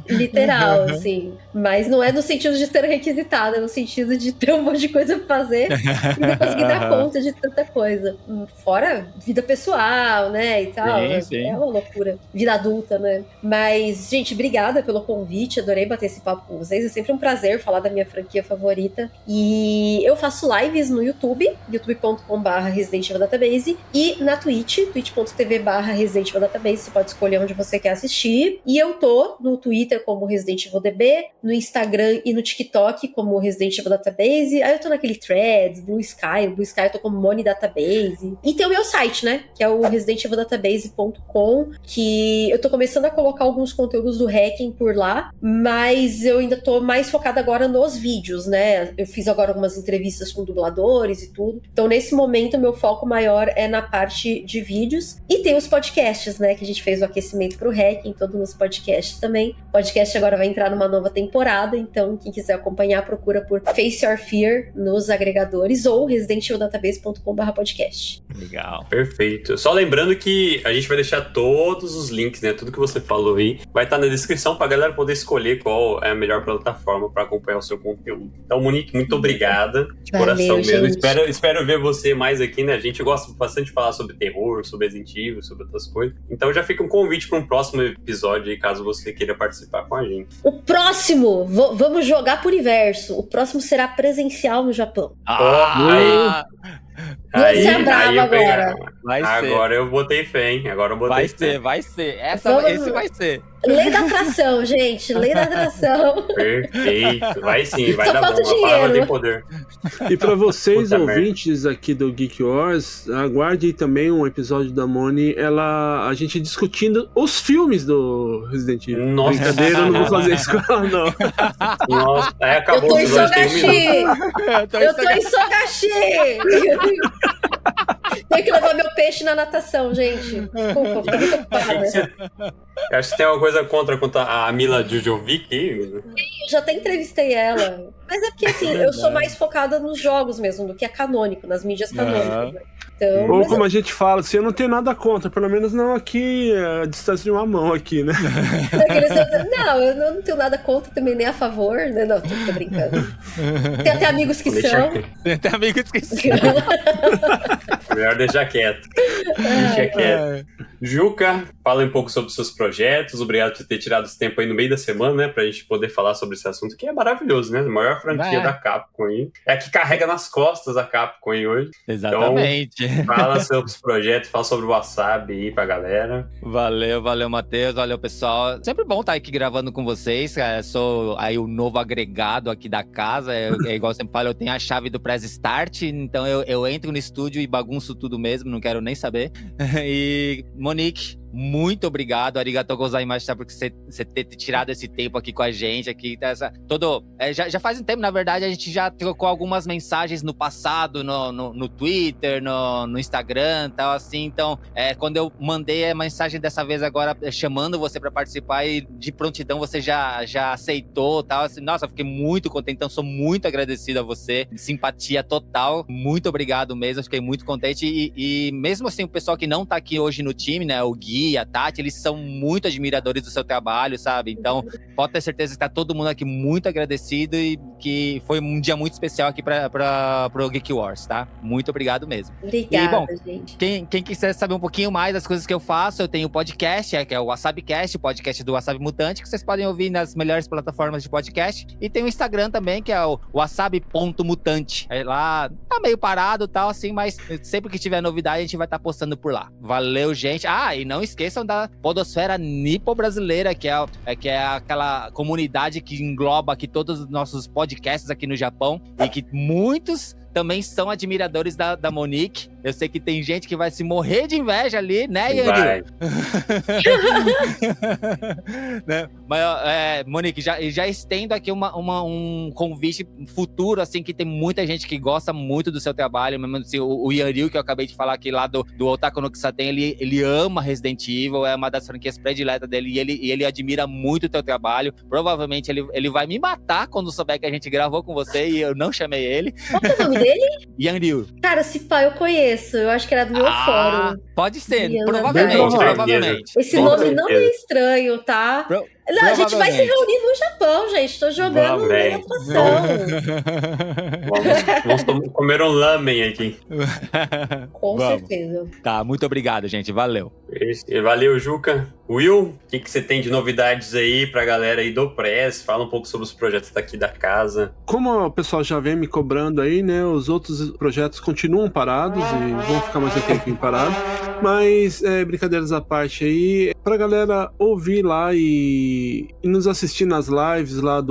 Literal, assim. Mas não é no sentido de ser requisitada, é no sentido de ter um monte de coisa pra fazer e não conseguir dar conta de tanta coisa. Fora vida pessoal, né, e tal. Sim. É uma loucura. Vida adulta, né? Mas, gente, obrigada pelo convite. Adorei bater esse papo com vocês. É sempre um prazer falar da minha franquia favorita. E eu faço lives no YouTube, youtube.com/Resident Evil Database, e na Twitch, twitch.tv/Resident Evil Database. Você pode escolher onde você quer assistir. E eu tô no Twitter como Resident Evil DB, no Instagram e no TikTok como Resident Evil Database. Aí eu tô naquele Threads, Blue Sky eu tô como Moni Database. E tem o meu site, né, que é o residentevil-database.com, que eu tô começando a colocar alguns conteúdos do hacking por lá, mas eu ainda tô mais focada agora nos vídeos, né? Eu fiz agora algumas entrevistas com dubladores e tudo. Então, nesse momento, meu foco maior é na parte de vídeos. E tem os podcasts, né, que a gente fez o aquecimento pro hacking, todos nos podcasts também. O podcast agora vai entrar numa nova temporada, então quem quiser acompanhar, procura por Face Your Fear nos agregadores ou residentevil-database.com/podcast. Legal. Perfeito. Só lembrando que a gente vai deixar todos os links, né? Tudo que você falou aí vai estar na descrição pra galera poder escolher qual é a melhor plataforma pra acompanhar o seu conteúdo. Então, Monique, muito obrigada. De coração mesmo. Espero ver você mais aqui, né? A gente gosta bastante de falar sobre terror, sobre Resident Evil, sobre outras coisas. Então já fica um convite para um próximo episódio aí, caso você queira participar com a gente. O próximo, vamos jogar por universo. O próximo será presencial no Japão. Aí agora. Agora eu botei fé, hein? Agora eu botei fé. Vai ser. Esse vai ser. Lei da atração, gente. Lei da atração. Perfeito. Vai sim, vai Só dar falta bom. dinheiro. A palavra tem poder. E pra vocês, Puta ouvintes aqui do Geek Wars, aguarde também um episódio da Moni, a gente discutindo os filmes do Resident Evil. Nossa. Brincadeira, eu não vou fazer isso com ela, não. Nossa, aí acabou Eu tô o em episódio, tem um minuto. Sogashi! Eu tô em Sogashi! Tenho que levar meu peixe na natação, gente. Desculpa, fico muito ocupada. Eu acho que tem uma coisa contra a Mila Djokovic. Eu já até entrevistei ela. Mas é porque, assim, eu sou mais focada nos jogos mesmo, do que é canônico, nas mídias canônicas. Né? Então, ou como a gente fala, assim, eu não tenho nada contra, pelo menos não aqui, a distância de uma mão aqui, né? Não, eu não tenho nada contra também, nem a favor, né? Não, tô brincando. Tem até amigos que são. Tem até amigos que são. Melhor deixar quieto. Deixa quieto. Juca, fala um pouco sobre os seus projetos. Obrigado por ter tirado esse tempo aí no meio da semana, né? Pra gente poder falar sobre esse assunto, que é maravilhoso, né? A maior franquia da Capcom aí. É a que carrega nas costas a Capcom aí hoje. Exatamente. Então, fala sobre os projetos, fala sobre o Wasabi aí pra galera. Valeu, Matheus. Valeu, pessoal. Sempre bom estar aqui gravando com vocês. Sou aí o novo agregado aqui da casa. É igual eu sempre falo, eu tenho a chave do Press Start, então eu entro no estúdio e bagunço tudo mesmo, não quero nem saber. E Monique, muito obrigado, arigatou gozaimashita, por você ter tirado esse tempo aqui com a gente, aqui, já faz um tempo, na verdade, a gente já trocou algumas mensagens no passado, no Twitter, no Instagram, tal, assim, então, quando eu mandei a mensagem dessa vez agora, chamando você para participar, e de prontidão você já aceitou, tal, assim, nossa, fiquei muito contente, então sou muito agradecido a você, simpatia total, muito obrigado mesmo, fiquei muito contente, e mesmo assim, o pessoal que não tá aqui hoje no time, né, o Gui, a Tati, eles são muito admiradores do seu trabalho, sabe? Então, pode ter certeza que tá todo mundo aqui muito agradecido e que foi um dia muito especial aqui pro Geek Wars, tá? Muito obrigado mesmo. Obrigada, e, bom, gente. Quem quiser saber um pouquinho mais das coisas que eu faço, eu tenho o podcast, que é o WasabiCast, o podcast do Wasabi Mutante, que vocês podem ouvir nas melhores plataformas de podcast. E tem o Instagram também, que é o wasabi.mutante. Lá tá meio parado e tal, assim, mas sempre que tiver novidade, a gente vai estar postando por lá. Valeu, gente. E não esqueçam da podosfera nipo-brasileira, que é aquela comunidade que engloba aqui todos os nossos podcasts aqui no Japão e que muitos também são admiradores da Monique. Eu sei que tem gente que vai se morrer de inveja ali, né, Yandil? Vai. Né? Mas, Monique, já estendo aqui um convite futuro, assim, que tem muita gente que gosta muito do seu trabalho, mesmo assim, o Yandil, que eu acabei de falar aqui lá do Otaku no Kisaten, ele ama Resident Evil, é uma das franquias prediletas dele, e ele admira muito o teu trabalho. Provavelmente ele vai me matar quando souber que a gente gravou com você e eu não chamei ele. Qual que é o nome dele? Yandil. Cara, esse pai eu conheço. Eu acho que era do meu fórum. Pode ser, Yandil. provavelmente. Esse nome não é estranho, tá? Não, a gente vai se reunir no Japão, gente. Tô jogando uma atração. Vamos comer um lamen aqui. Com certeza. Tá, muito obrigado, gente. Valeu. Valeu, Juca. Will, o que você tem de novidades aí pra galera aí do Press? Fala um pouco sobre os projetos daqui da casa. Como o pessoal já vem me cobrando aí, né? Os outros projetos continuam parados e vão ficar mais um tempinho parados. Mas, brincadeiras à parte aí, pra galera ouvir lá e nos assistir nas lives lá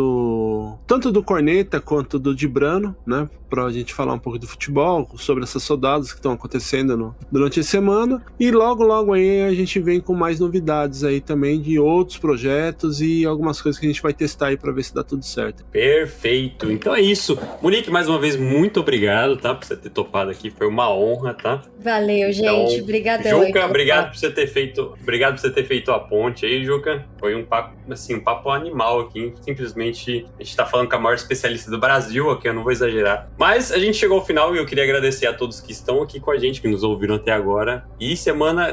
tanto do Corneta quanto do Dibrano, né? Pra gente falar um pouco do futebol, sobre essas soldados que estão acontecendo durante a semana. E logo aí a gente vem com mais novidades aí também de outros projetos e algumas coisas que a gente vai testar aí pra ver se dá tudo certo. Perfeito. Então é isso. Monique, mais uma vez, muito obrigado, tá? Por você ter topado aqui. Foi uma honra, tá? Valeu, gente. Então, Obrigadão. Juca, obrigado por você ter feito a ponte aí, Juca. Foi um papo, assim, um papo animal aqui. Simplesmente, a gente tá falando com a maior especialista do Brasil aqui, eu não vou exagerar. Mas a gente chegou ao final e eu queria agradecer a todos que estão aqui com a gente, que nos ouviram até agora. E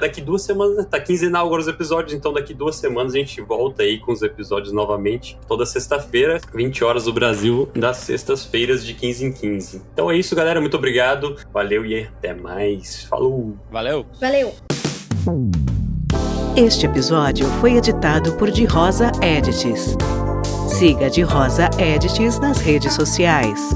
daqui 2 semanas, tá quinzenal agora os episódios, então daqui 2 semanas a gente volta aí com os episódios novamente. Toda sexta-feira, 20 horas do Brasil, das sextas-feiras de 15 em 15. Então é isso, galera. Muito obrigado. Valeu e até mais. Falou! Valeu! Valeu! Este episódio foi editado por De Rosa Edits. Siga De Rosa Edits nas redes sociais.